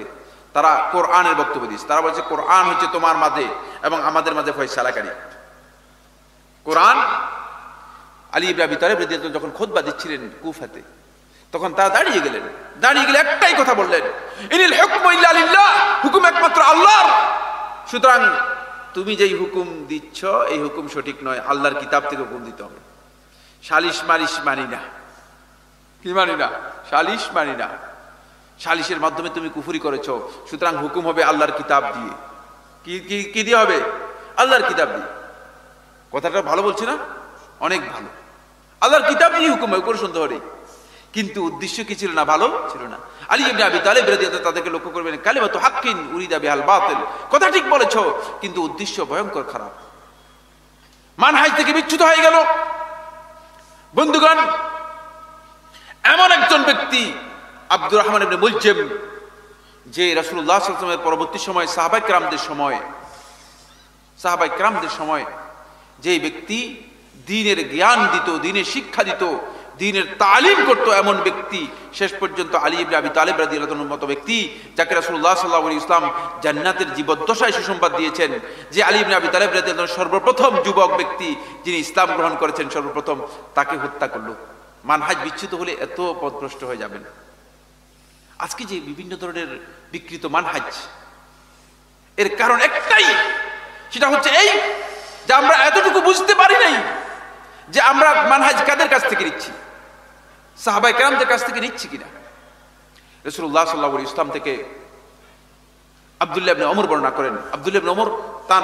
তারা কোরআনের বক্তব্য দিয়েছে। তারা বলছে কোরআন হচ্ছে তোমার মাঝে এবং আমাদের মাঝে ফয়সালাকারী। কোরআন। আলী ইবনে আবি তালিব রাদিয়াল্লাহু আনহু যখন খুতবা দিচ্ছিলেন কুফাতে, তখন তারা দাঁড়িয়ে গেলে একটাই কথা বললেন, ইনিল হুকমু ইল্লা লিল্লাহ, হুকুম একমাত্র আল্লাহর। সুতরাং তুমি যেই হুকুম দিচ্ছ এই হুকুম সঠিক নয়, আল্লাহর কিতাব থেকে হুকুম দিতে হবে। সালিশ মালিশ মানি না। কি মানি না? সালিশ মানি না। সালিশের মাধ্যমে তুমি কুফরি করেছো, সুতরাং হুকুম হবে আল্লাহর কিতাব দিয়ে। কি দিয়ে হবে? আল্লাহর কিতাব দিয়ে। কথাটা ভালো বলছি না? অনেক ভালো। আল্লাহর কিতাব দিয়ে হুকুম হয়, কোনো সন্দেহ নেই। কিন্তু উদ্দেশ্য কি ছিল না? ভালো ছিল না। আলী ইবনে আবি তালিব রাদিয়াল্লাহু আনহু তাদেরকে লক্ষ্য করবেন, কালিমাতু হাক্কিন উরিদা বিহাল বাতিল, কথা ঠিক বলেছো, কিন্তু উদ্দেশ্য ভয়ঙ্কর খারাপ। মানহাজ থেকে বিচ্যুত হয়ে গেল। বন্ধুগণ, এমন একজন ব্যক্তি আব্দুর রহমান ইবনে মুলজিম, যে রাসূলুল্লাহ সাল্লাল্লাহু আলাইহি ওয়াসাল্লামের পরবর্তী সময় সাহাবায়ে কেরামদের সময় যে ব্যক্তি দ্বীনের জ্ঞান দিত, দ্বীনের শিক্ষা দিত, দ্বীনের তালিম করত, এমন ব্যক্তি শেষ পর্যন্ত আলী ইবনে আবি তালিব রাদিয়াল্লাহু আনহুর মতো ব্যক্তি, যাকে রাসূলুল্লাহ সাল্লাল্লাহু আলাইহি ওয়াসাল্লাম জান্নাতের জীবদ্দশায় সুসংবাদ দিয়েছেন, যে আলী ইবনে আবি তালিব রাদিয়াল্লাহু আনহু সর্বপ্রথম যুবক ব্যক্তি যিনি ইসলাম গ্রহণ করেছেন, সর্বপ্রথম তাকে হত্যা করলো। মানহাজ বিচ্যুত হলে এত পথভ্রষ্ট হয়ে যাবেন। আজকে যে বিভিন্ন ধরনের বিকৃত মানহাজ, এর কারণ একটাই, সেটা হচ্ছে এই যে আমরা এতটুকু বুঝতে পারি নাই যে আমরা মানহাজ কাদের কাছ থেকে নিচ্ছি, সাহাবায়ে কেরামদের কাছ থেকে নিচ্ছি কিনা। রাসূলুল্লাহ সাল্লাল্লাহু আলাইহি ওয়াসাল্লাম থেকে আব্দুল্লাহ ইবনে ওমর বর্ণনা করেন, আব্দুল্লাহ ইবনে ওমর তার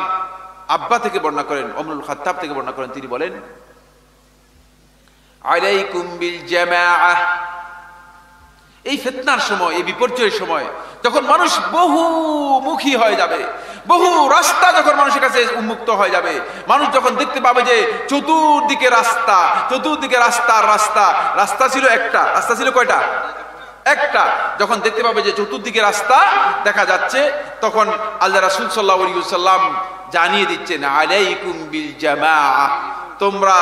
আব্বা থেকে বর্ণনা করেন, ওমরুল খাত্তাব থেকে বর্ণনা করেন, তিনি বলেন, আলাইকুম বিল জামাআহ। এই ফিতনার সময়, এই বিপর্যয়ের সময়, যখন মানুষ বহুমুখী হয়ে যাবে, বহু রাস্তা যখন মানুষের কাছে উন্মুক্ত হয়ে যাবে, মানুষ যখন দেখতে পাবে যে চতুর্দিকে রাস্তা, রাস্তা ছিল একটা, রাস্তা ছিল কয়টা? একটা। যখন দেখতে পাবে যে চতুর্দিকে রাস্তা দেখা যাচ্ছে, তখন আল্লাহ রাসূল সাল্লাল্লাহু আলাইহি ওয়াসাল্লাম জানিয়ে দিচ্ছেন আলাইকুম বিল জামাআহ, তোমরা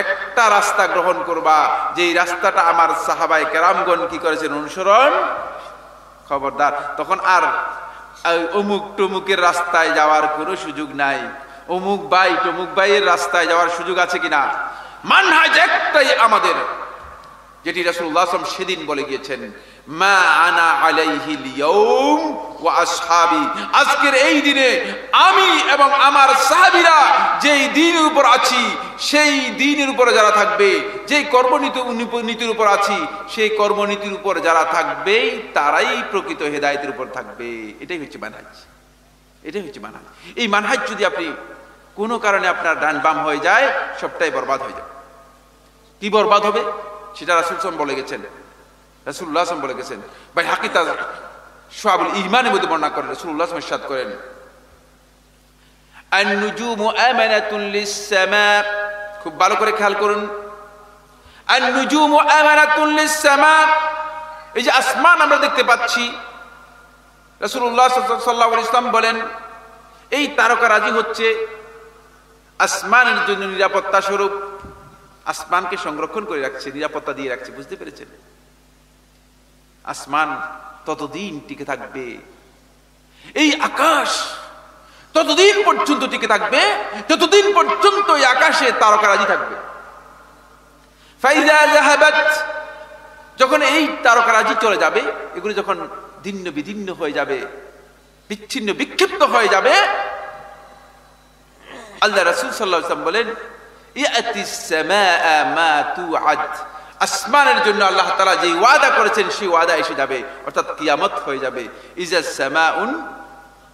একটা রাস্তা গ্রহণ করবা, যেই রাস্তাটা আমার সাহাবায়ে কেরামগণ কি করেছেন, অনুসরণ। খবরদার, তখন আর অমুক টমুকের রাস্তায় যাওয়ার কোনো সুযোগ নাই, অমুক ভাই টমুক ভাইয়ের রাস্তায় যাওয়ার সুযোগ আছে কিনা। মানহাজ একটাই আমাদের, যেটি রাসূলুল্লাহ সাল্লাল্লাহু আলাইহি ওয়াসাল্লাম সেদিন বলে গিয়েছেন, মা আনা আলাইহিল ইয়াউম ওয়া আসহাবি, আজকের এই দিনে আমি এবং আমার সাহাবীরা যেই দ্বীনের উপর আছি, সেই দ্বীনের উপর যারা থাকবে, যেই কর্মনীতির উপর আছি, সেই কর্মনীতির উপর যারা থাকবে তারাই প্রকৃত হেদায়েতের উপর থাকবে। এটাই হচ্ছে মানহাজ, এটাই হচ্ছে মানহাজ। এই মানহাজ যদি আপনি কোনো কারণে আপনার ডান বাম হয়ে যায়, সবটাই বরবাদ হয়ে যাবে। কি বরবাদ হবে সেটা রাসূল সাল্লাল্লাহু আলাইহি ওয়াসাল্লাম বলে গেছেন, রাসূলুল্লাহ সাল্লাল্লাহু আলাইহি ওয়াসাল্লাম বলে গেছেন। ভাই হাকিতা শুআবুল ঈমানের মধ্যে বর্ণনা করেন, রাসূলুল্লাহ সাল্লাল্লাহু আলাইহি ওয়াসাল্লাম ইরশাদ করেন, আন-নুজুমু আমানাতুন লিস-সামা, খুব ভালো করে খেয়াল করুন, আন-নুজুমু আমানাতুন লিস-সামা, এই যে আসমান আমরা দেখতে পাচ্ছি, রাসূলুল্লাহ সাল্লাল্লাহু আলাইহি ওয়াসাল্লাম বলেন এই তারকারাজি হচ্ছে আসমানের জন্য নিরাপত্তা স্বরূপ, আসমানকে সংরক্ষণ করে রাখছে, নিরাপত্তা দিয়ে রাখছে। বুঝতে পেরেছেন? আসমান ততদিন টিকে থাকবে, এই আকাশ ততদিন পর্যন্ত টিকে থাকবে যতদিন পর্যন্ত এই আকাশে তারকারাজি থাকবে। ফাইজা যাহাবাত, যখন এই তারকারাজি চলে যাবে, এগুলো যখন ছিন্ন বিদীর্ণ হয়ে যাবে, বিচ্ছিন্ন বিক্ষিপ্ত হয়ে যাবে, আল্লাহ রাসূল সাল্লাল্লাহু আলাইহি ওয়াসাল্লাম বলেন, ইয়াতিস সামাআ মা তুআদ, আসমানের জন্য আল্লাহ তাআলা যে ওয়াদা করেছেন সেই ওয়াদা এসে যাবে, অর্থাৎ কিয়ামত হয়ে যাবে। ইজা সামাউন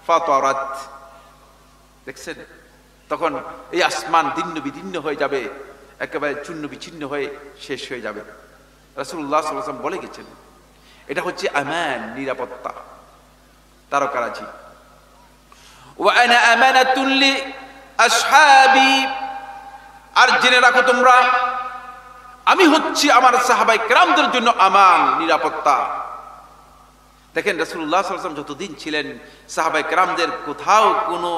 ফাতারাত, দেখছেন, তখন এই আসমান দিন্ন বিদীর্ণ হয়ে যাবে, একেবারে চূর্ণ বিচ্ছিন্ন হয়ে শেষ হয়ে যাবে। রাসূলুল্লাহ সাল্লাল্লাহু আলাইহি ওয়াসাল্লাম বলে গেছেন এটা হচ্ছে আমান, নিরাপত্তা, তারকারাজি। ওয়া আনা আমানাতুন লি আসহাবি, আর জেনে রাখো তোমরা আমি হচ্ছি আমার সাহাবায়ে কেরামদের জন্য আমান, নিরাপত্তা। দেখেন রাসূলুল্লাহ সাল্লাল্লাহু আলাইহি ওয়াসাল্লাম যতদিন ছিলেন, সাহাবায়ে কেরামদের কোথাও কোনো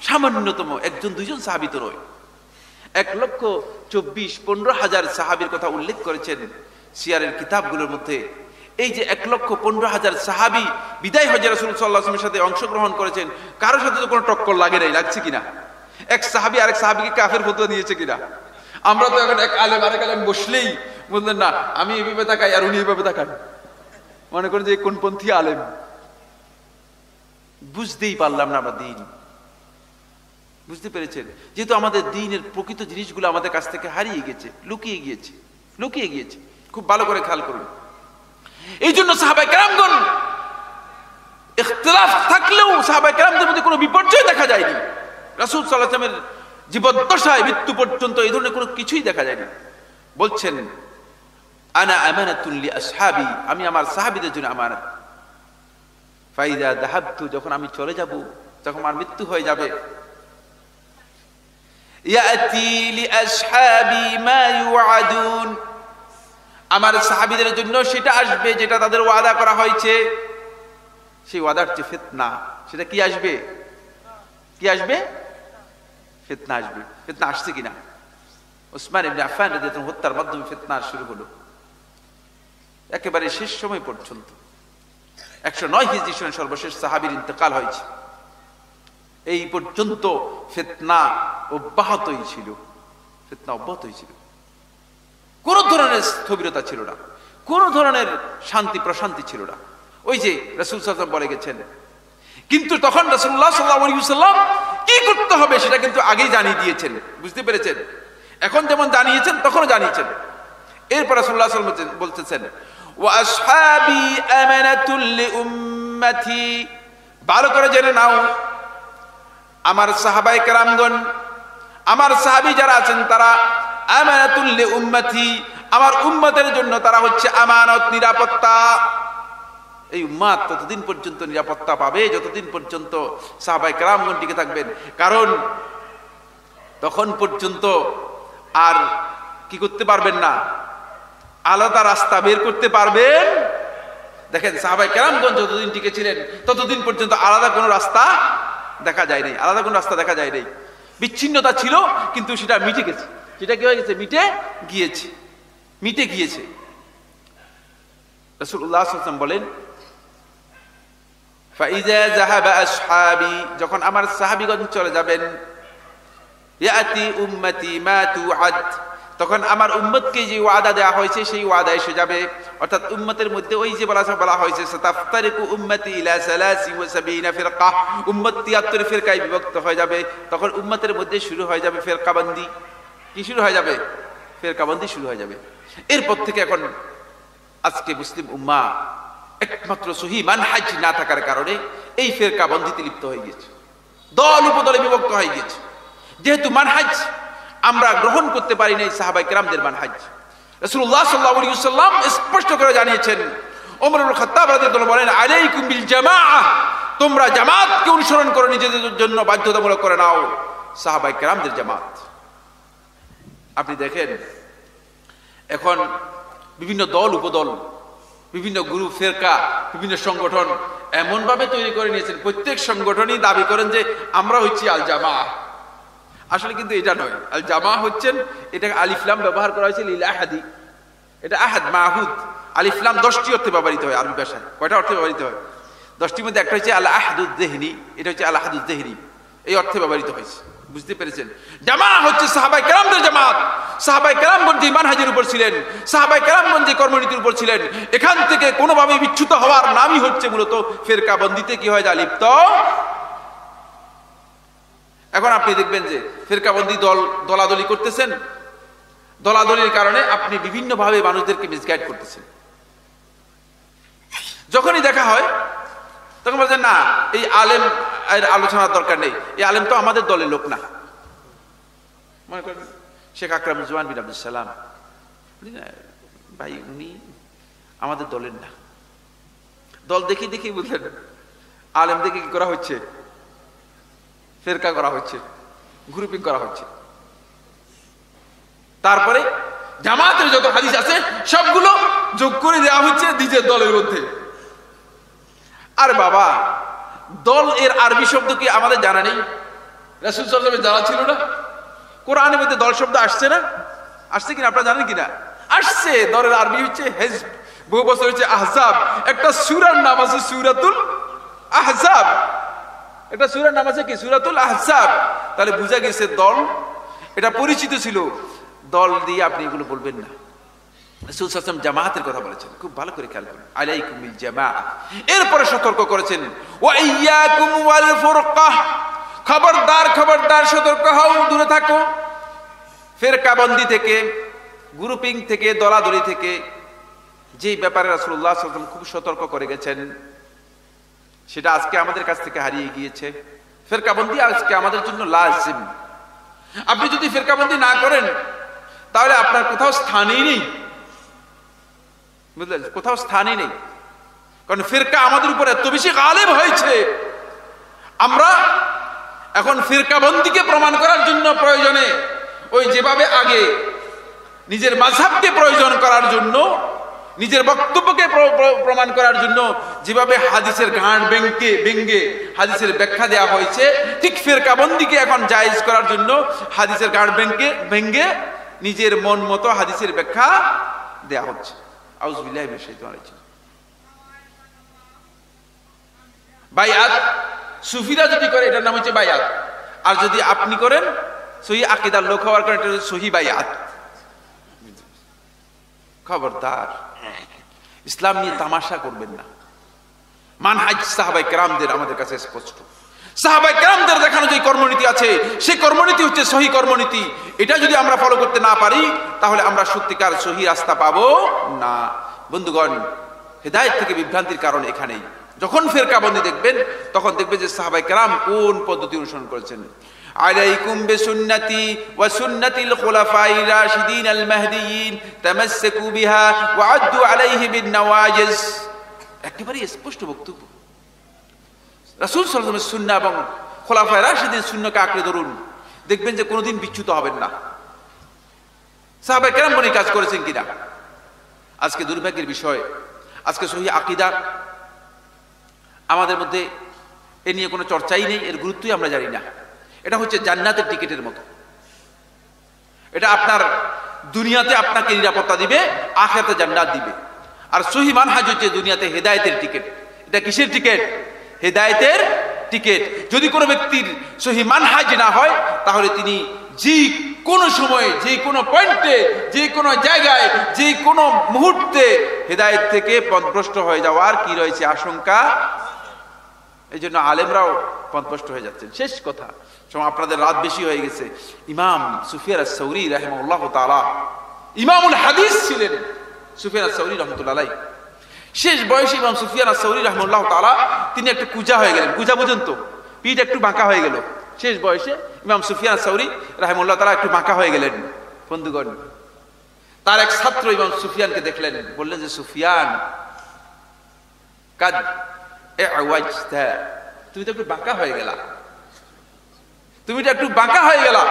সামান্যতম একজন দুইজন সাহাবী তো নয়, 1,24,15,000 সাহাবীর কথা উল্লেখ করেছেন সিয়ারের কিতাবগুলোর মধ্যে। এই যে 1,15,000 সাহাবী বিদায় হজে রাসূল সাল্লাল্লাহু আলাইহি ওয়াসাল্লামের সাথে অংশগ্রহণ করেছেন, কারোর সাথে তো কোনো টক্কর লাগে নাই, লাগছে কিনা? এক সাহাবী আরেক সাহাবীকে কাফের ফতোয়া দিয়েছে কিনা? আমরা তো এখন এক আলেম আরেক আলেম বসলেই বললেন না আমি এইভাবে তাকাই আর উনি এইভাবে তাকান, মনে করেন যে কোনপন্থী আলেম। বুঝতেই পারলাম না আমরা দিন, বুঝতে পেরেছেন? যেহেতু আমাদের দ্বীনের প্রকৃত জিনিসগুলো আমাদের কাছ থেকে হারিয়ে গেছে, লুকিয়ে গিয়েছে। খুব ভালো করে খেয়াল করুন। এই জন্য সাহাবায়ে কেরামগণ ইখতিলাফ থাকলেও সাহাবায়ে কেরামদের মধ্যে কোনো বিপর্যয় দেখা যায়নি। রাসূল সাল্লাল্লাহু আলাইহি ওয়াসাল্লামের জীবদ্দশায় মৃত্যু পর্যন্ত এই ধরনের কোনো কিছুই দেখা যায়নি। বলছেন আনা আমানাতুন লি আসহাবি, আমি আমার সাহাবীদের জন্য আমানত। ফাইদা যাহাবতু, যখন আমি চলে যাব, যখন আমার মৃত্যু হয়ে যাবে, ইয়াতি লি আসহাবি মা ইউআদুন, আমার সাহাবীদের জন্য সেটা আসবে যেটা তাদের ওয়াদা করা হয়েছে। সেই ওয়াদার যে ফিতনা, সেটা কি আসবে? ফিতনা আসবে। ফিতনা আসছে কিনা? উসমান ইবনে আফফান রাদিয়াল্লাহু আনহু হত্যার মাধ্যমে ফিতনা শুরু হলো। একেবারে শেষ সময় পর্যন্ত 109 হিজরি সনে সর্বশেষ সাহাবীর ইন্তেকাল হয়েছে। এই পর্যন্ত ফিতনা অব্যাহতই ছিল, কোন ধরনের স্থবিরতা ছিল না, কোন ধরনের শান্তি প্রশান্তি ছিল না। ওই যে রাসূল সাল্লাল্লাহু আলাইহি ওয়াসাল্লাম বলে গেছেন, কিন্তু তখন রাসূলুল্লাহ সাল্লাল্লাহু আলাইহি ওয়াসাল্লাম কি করতে হবে সেটা কিন্তু আগেই জানিয়ে দিয়েছেন। বুঝতে পেরেছেন? এখন যেমন জানিয়েছেন তখনও জানিয়েছেন। এরপর রাসূলুল্লাহ সাল্লাল্লাহু আলাইহি ওয়াসাল্লাম বলতেছেন, ওয়া আসহাবি আমানাতুল লি উম্মতি, ভালো করে জেনে নাও আমার সাহাবায়ে কেরামগণ, আমার সাহাবী যারা আছেন তারা আমানাতুল লি উম্মতি, আমার উম্মতের জন্য তারা হচ্ছে আমানত, নিরাপত্তা। এই উম্মাত ততদিন পর্যন্ত নিরাপত্তা পাবে যতদিন পর্যন্ত সাহাবায়ে কেরামগণ টিকে থাকবেন, কারণ তখন পর্যন্ত আর কি করতে পারবেন না, আলাদা রাস্তা বের করতে পারবেন। দেখেন সাহাবায়ে কেরামগণ যতদিন টিকে ছিলেন ততদিন পর্যন্ত আলাদা কোনো রাস্তা দেখা যায় নাই, আলাদা কোনো রাস্তা দেখা যায় নাই। বিচ্ছিন্নতা ছিল, কিন্তু সেটা মিটে গেছে। সেটা কি হয়ে গেছে? মিটে গিয়েছে। রাসূলুল্লাহ সাল্লাল্লাহু আলাইহি ওয়াসাল্লাম বলেন, ফাইযা যাহাবা আসহাবি, যখন আমার সাহাবীগণ চলে যাবেন, ইয়াতি উম্মতি মা তুআদ, তখন আমার উম্মতকে যে ওয়াদা দেওয়া হয়েছে সেই ওয়াদা এসে যাবে। অর্থাৎ উম্মতের মধ্যে ওই যে বলা হয়েছে সাতাফতারিকু উম্মতি ইলা 73 ফিরকা, উম্মত 73 ফিরকায় বিভক্ত হয়ে যাবে। তখন উম্মতের মধ্যে শুরু হয়ে যাবে ফিরকাবন্দি। কি শুরু হয়ে যাবে? ফিরকাবন্দি শুরু হয়ে যাবে। এরপর থেকে এখন আজকে মুসলিম উম্মাহ একমাত্র সহিহ মানহাজ না থাকার কারণে এই ফিরকাবন্দিতে লিপ্ত হয়ে গেছে, দল উপদলে বিভক্ত হয়ে গেছে। যেহেতু মানহাজ আমরা গ্রহণ করতে পারি নাই সাহাবায়ে কেরামদের মানহাজ। রাসূলুল্লাহ সাল্লাল্লাহু আলাইহি ওয়াসাল্লাম স্পষ্ট করে জানিয়েছেন, ওমর ইবনে খাত্তাব রাদিয়াল্লাহু আনহু বলেন, আলাইকুম বিল জামাআহ, তোমরা জামাতকে অনুসরণ করে নিজেদের জন্য বাধ্যতামূলক করে নাও সাহাবায়ে কেরামদের জামাত। আপনি দেখেন এখন বিভিন্ন দল উপদল, বিভিন্ন গ্রুপ, ফেরকা, বিভিন্ন সংগঠন এমন ভাবে তৈরি করে নিয়েছেন, প্রত্যেক সংগঠনই দাবি করেন যে আমরা হচ্ছি আল জামাআহ। আসলে কিন্তু এটা নয়। আল জামাআহ হচ্ছেন, এটা আলিফ লাম ব্যবহার করা হয়েছে লিল আহাদি, এটা আহাদ মাহুদ। আলিফ লাম 10টি অর্থে ব্যবহৃত হয় আরবি ভাষায়। কয়টা অর্থে ব্যবহৃত হয়? 10টির মধ্যে একটা হচ্ছে আল আহাদুদ যিহনি, এটা হচ্ছে আল আহাদুদ যিহনি, এই অর্থে ব্যবহৃত হয়েছে। বুঝতে পেরেছেন? জামাআহ হচ্ছে সাহাবায়ে কেরামদের জামাত। সাহাবায়ে কেরামগণ যে মানহাজের উপর ছিলেন, সাহাবায়ে কেরামগণ যে কর্মনীতির উপর ছিলেন, এখান থেকে কোনোভাবে বিচ্যুত হওয়ার নামই হচ্ছে মূলত ফিরকাবন্দিতে কি হয় যায়? লিপ্ত। এখন আপনি দেখবেন যে ফিরকাবন্দি দলাদলি করতেছেন, দলাদলির কারণে আপনি বিভিন্ন ভাবে মানুষদেরকে মিসগাইড করতেছেন। যখনই দেখা হয় তখন বলছেন, না এই আলেম এর আলোচনার দরকার নেই, এই আলেম তো আমাদের দলের লোক না। মনে করেন শেখ আকরামুজ্জামান বিন আব্দুল সালাম, ভাই উনি আমাদের দলের না। দল দেখি বুঝলেন, আলেম দেখে কি করা হচ্ছে? ফেরকা করা হচ্ছে, গ্রুপিং করা হচ্ছে। তারপরে জামাতের যত হাদিস আছে সবগুলো যোগ করে দেওয়া হচ্ছে নিজের দলের মধ্যে। আর বাবা, দল এর আরবি শব্দ কি আমাদের জানা নেই? রাসূল সাল্লাল্লাহু আলাইহি ওয়াসাল্লামের জানা ছিল না? কোরআনের মধ্যে দল শব্দ আসছে না? আসছে কিনা আপনারা জানেন কিনা? আসছে। দলের আরবি হচ্ছে হিজব, বহু বছর হচ্ছে আহজাব। একটা সূরার নাম আছে সূরাতুল আহজাব, একটা সূরার নাম আছে কি? সূরাতুল আহজাব। তাহলে বুঝা গেছে দল এটা পরিচিত ছিল। দল দিয়ে আপনি এগুলো বলবেন না। রাসূল সাল্লাল্লাহু আলাইহি ওয়াসাল্লাম জামাতের কথা বলেছেন, খুব ভালো করে খেয়াল করুন, আলাইকুম বিল জামাআহ। এরপরে সতর্ক করেছেন, ওয়া ইয়্যাকুম ওয়াল ফুরকাহ, খবরদার সতর্ক হও, দূরে থাকো ফিরকাবন্দি থেকে, গ্রুপিং থেকে, দলাদলি থেকে। যে ব্যাপারে রাসূলুল্লাহ সাল্লাল্লাহু আলাইহি ওয়াসাল্লাম খুব সতর্ক করে গেছেন, সেটা আজকে আমাদের কাছ থেকে হারিয়ে গিয়েছে। ফিরকাবন্দি আজকে আমাদের জন্য লাজিম। আপনি যদি ফিরকাবন্দি না করেন তাহলে আপনার কোথাও স্থানই নেই, বুঝলেন? কোথাও স্থানই নেই। কারণ ফিরকা আমাদের উপর এত বেশি গালিব হয়েছে, আমরা এখন ফিরকাবন্দিকে প্রমাণ করার জন্য প্রয়োজনে ওই যেভাবে আগে নিজের মাযহাবকে প্রয়োজন করার জন্য, নিজের বক্তব্যকে প্রমাণ করার জন্য যেভাবে হাদিসের গাঁট ভেঙ্গে হাদিসের ব্যাখ্যা দেওয়া হয়েছে, ঠিক ফিরকাবন্দিকে এখন জায়েজ করার জন্য হাদিসের গাঁট ভেঙ্গে নিজের মন মতো হাদিসের ব্যাখ্যা দেওয়া হচ্ছে। আউযু বিল্লাহি মিনাশ শাইতানির রাজিম। বাইআত সুফিরা যদি করে এটার নাম হচ্ছে বাইআত, আর যদি আপনি করেন সহিহ আকীদার লোক হওয়ার কারণে এটা হচ্ছে সহিহ বাইআত। খবরদার, ইসলাম নিয়ে তামাশা করবেন না। মানহাজ সাহাবায়ে কেরামদের আমাদের কাছে স্পষ্ট। সাহাবায়ে কেরামদের দেখানো যে কর্মনীতি আছে, সেই কর্মনীতি হচ্ছে সহিহ কর্মনীতি। এটা যদি আমরা ফলো করতে না পারি তাহলে আমরা সত্যিকার সহিহ রাস্তা পাবো না। বন্ধুগণ, হেদায়েত থেকে বিভ্রান্তির কারণ এখানেই। যখন ফিরকাবন্দি দেখবেন তখন দেখবেন যে সাহাবায়ে কেরাম কোন পদ্ধতি অনুসরণ করেছেন। আলাইকুম বিসুন্নতি ওয়া সুন্নাতিল খুলাফায়ে রাশিদিন আল মাহদিয়িন তামাসসাকু বিহা ওয়া আদ্দু আলাইহি বিন নওয়াজিজ। একেবারে স্পষ্ট বক্তব্য। রাসূল সাল্লাল্লাহু আলাইহি ওয়াসাল্লামের সুন্নাহ এবং খুলাফায়ে রাশিদিন সুন্নাহকে আঁকড়ে ধরুন, দেখবেন যে কোনোদিন বিচ্যুত হবেন না। সাহাবায়ে কেরাম কোন কাজ করেছেন কিনা? আজকে দুর্ভাগ্যের বিষয়, আজকে সহিহ আকীদা আমাদের মধ্যে এ নিয়ে কোনো চর্চাই নেই, এর গুরুত্বই আমরা জানি না। এটা হচ্ছে জান্নাতের টিকিটের মতো। এটা আপনার দুনিয়াতে আপনাকে নিরাপত্তা দিবে, আখিরাতে জান্নাত দিবে। আর সহিহ মানহাজ হচ্ছে দুনিয়াতে হেদায়েতের টিকিট। এটা কিসের টিকিট? হেদায়েতের টিকিট। যদি কোনো ব্যক্তির সহিহ মানহাজ না হয়, তাহলে তিনি যে কোনো সময়ে, যে কোনো পয়েন্টে, যে কোনো জায়গায়, যে কোনো মুহূর্তে হেদায়েত থেকে পথভ্রষ্ট হয়ে যাওয়ার কি রয়েছে আশঙ্কা। এই জন্য আলেমরাও পথভ্রষ্ট হয়ে যাচ্ছেন। শেষ কথা, আপনাদের রাত বেশি হয়ে গেছে। ইমাম সুফিয়ান আস-সাউরি রাহিমাহুল্লাহ তাআলা ইমামুল হাদিস ছিলেন। সুফিয়ান আস-সাউরি রাহমাতুল্লাহ আলাইহি শেষ বয়সে ইমাম সুফিয়ান আস-সাউরি রাহিমাহুল্লাহ তাআলা তিনি একটু কুজা হয়ে গেলেন। কুজা বুঝেন তো? পিঠ একটু বাঁকা হয়ে গেল। শেষ বয়সে ইমাম সুফিয়ান আস-সাউরি রাহিমাহুল্লাহ তাআলা একটু বাঁকা হয়ে গেলেন। বন্ধুগণ, তার এক ছাত্র ইমাম সুফিয়ানকে দেখলেন, বললেন যে সুফিয়ান কাদ এওয়াজতা, তুমি তো একটু বাঁকা হয়ে গেলা, তুমি তো একটু বাঁকা হয়ে গেলা।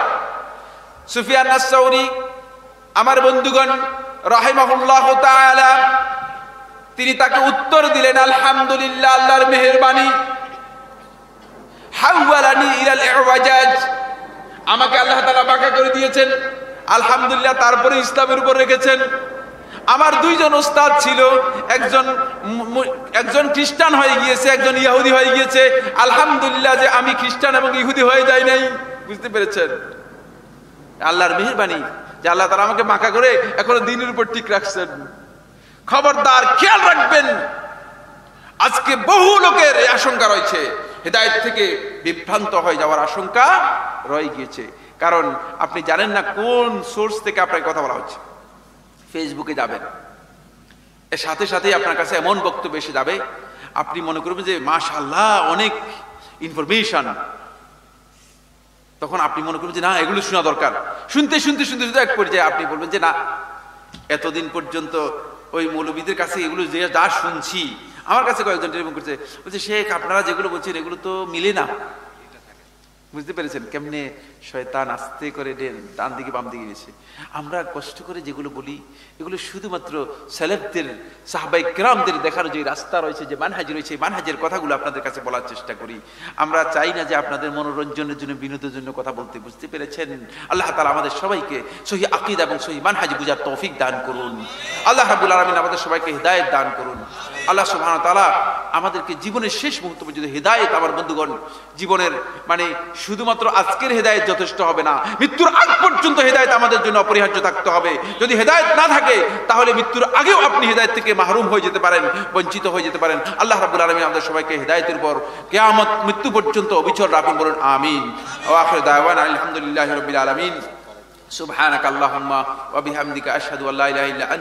সুফিয়ান আস-সাউরি আমার বন্ধুগণ রাহিমাহুল্লাহ তাআলা তিনি তাকে উত্তর দিলেন, আলহামদুলিল্লাহ, আল্লাহর মেহেরবানি, হাওয়ালানি ইলাল ইওয়াজাজ, আমাকে আল্লাহ তাআলা বাঁকা করে দিয়েছেন, আলহামদুলিল্লাহ। তারপরে ইসলামের উপর রেখেছেন। আমার দুইজন ওস্তাদ ছিল, একজন খ্রিস্টান হয়ে গিয়েছে, একজন ইহুদি হয়ে গিয়েছে। আলহামদুলিল্লাহ যে আমি খ্রিস্টান এবং ইহুদি হয়ে যাই নাই। বুঝতে পেরেছেন? আল্লাহর মেহেরবানি যে আল্লাহ তাআলা আমাকে বাঁকা করে এখনো দ্বীনের উপর ঠিক রাখছেন। খবরদার, খেয়াল রাখবেন, আজকে বহু লোকের এই আশঙ্কা রয়েছে, হেদায়েত থেকে বিভ্রান্ত হয়ে যাওয়ার আশঙ্কা রয়ে গিয়েছে। কারণ আপনি জানেন না কোন সোর্স থেকে আপনার কথা বলা হচ্ছে। ফেসবুকে যাবেন, এর সাথে সাথে আপনার কাছে এমন বক্তব্য এসে যাবে, আপনি মনে করবেন যে মাশাআল্লাহ অনেক ইনফরমেশন। তখন আপনি মনে করবেন যে না, এগুলো শোনা দরকার। শুনতে শুনতে শুনতে শুনতে এক পর্যায়ে আপনি বলবেন যে না, এতদিন পর্যন্ত ওই মৌলবীদের কাছে এগুলো যে যা শুনছি, আমার কাছে কয়েকজন টেলিফোন করছে, বলছে শেখ আপনারা যেগুলো বলছেন এগুলো তো মিলে না। বুঝতে পেরেছেন কেমনে শয়তান আস্তে করে ডান দিকে বাম দিকে গেছে। আমরা কষ্ট করে যেগুলো বলি, এগুলো শুধুমাত্র সালেফদের, সাহাবায়ে কেরামদের দেখানো যে রাস্তা রয়েছে, যে মানহাজ রয়েছে, মানহাজের কথাগুলো আপনাদের কাছে বলার চেষ্টা করি। আমরা চাই না যে আপনাদের মনোরঞ্জনের জন্য, বিনোদনের জন্য কথা বলতে। বুঝতে পেরেছেন? আল্লাহ তাআলা আমাদের সবাইকে সহিহ আকীদা এবং সহিহ মানহাজ বুঝার তৌফিক দান করুন। আল্লাহ রাব্বুল আলামিন আমাদের সবাইকে হিদায়াত দান করুন। আল্লাহ সুবহানাহু ওয়া তাআলা আমাদেরকে জীবনের শেষ মুহূর্ত পর্যন্ত হিদায়াত, আমার বন্ধুগণ, জীবনের মানে শুধুমাত্র আজকের হেদায়েত যথেষ্ট হবে না, মৃত্যুর আগ পর্যন্ত হেদায়েত আমাদের জন্য অপরিহার্য থাকতে হবে। যদি হেদায়েত না থাকে, তাহলে মৃত্যুর আগেও আপনি হেদায়েত থেকে মাহরুম হয়ে যেতে পারেন, বঞ্চিত হয়ে যেতে পারেন। আল্লাহ রাব্বুল আলামিন আমাদের সবাইকে হেদায়েতের উপর কিয়ামত মৃত্যু পর্যন্ত অবিচল রাখুন, বলুন আমিন। ওয়া আখিরু দাওয়ানা আলহামদুলিল্লাহি রাব্বিল আলামিন। সুবহানাকাল্লাহুম্মা ওয়া বিহামদিকা আশহাদু আল্লা ইলাহা ইল্লা আনতা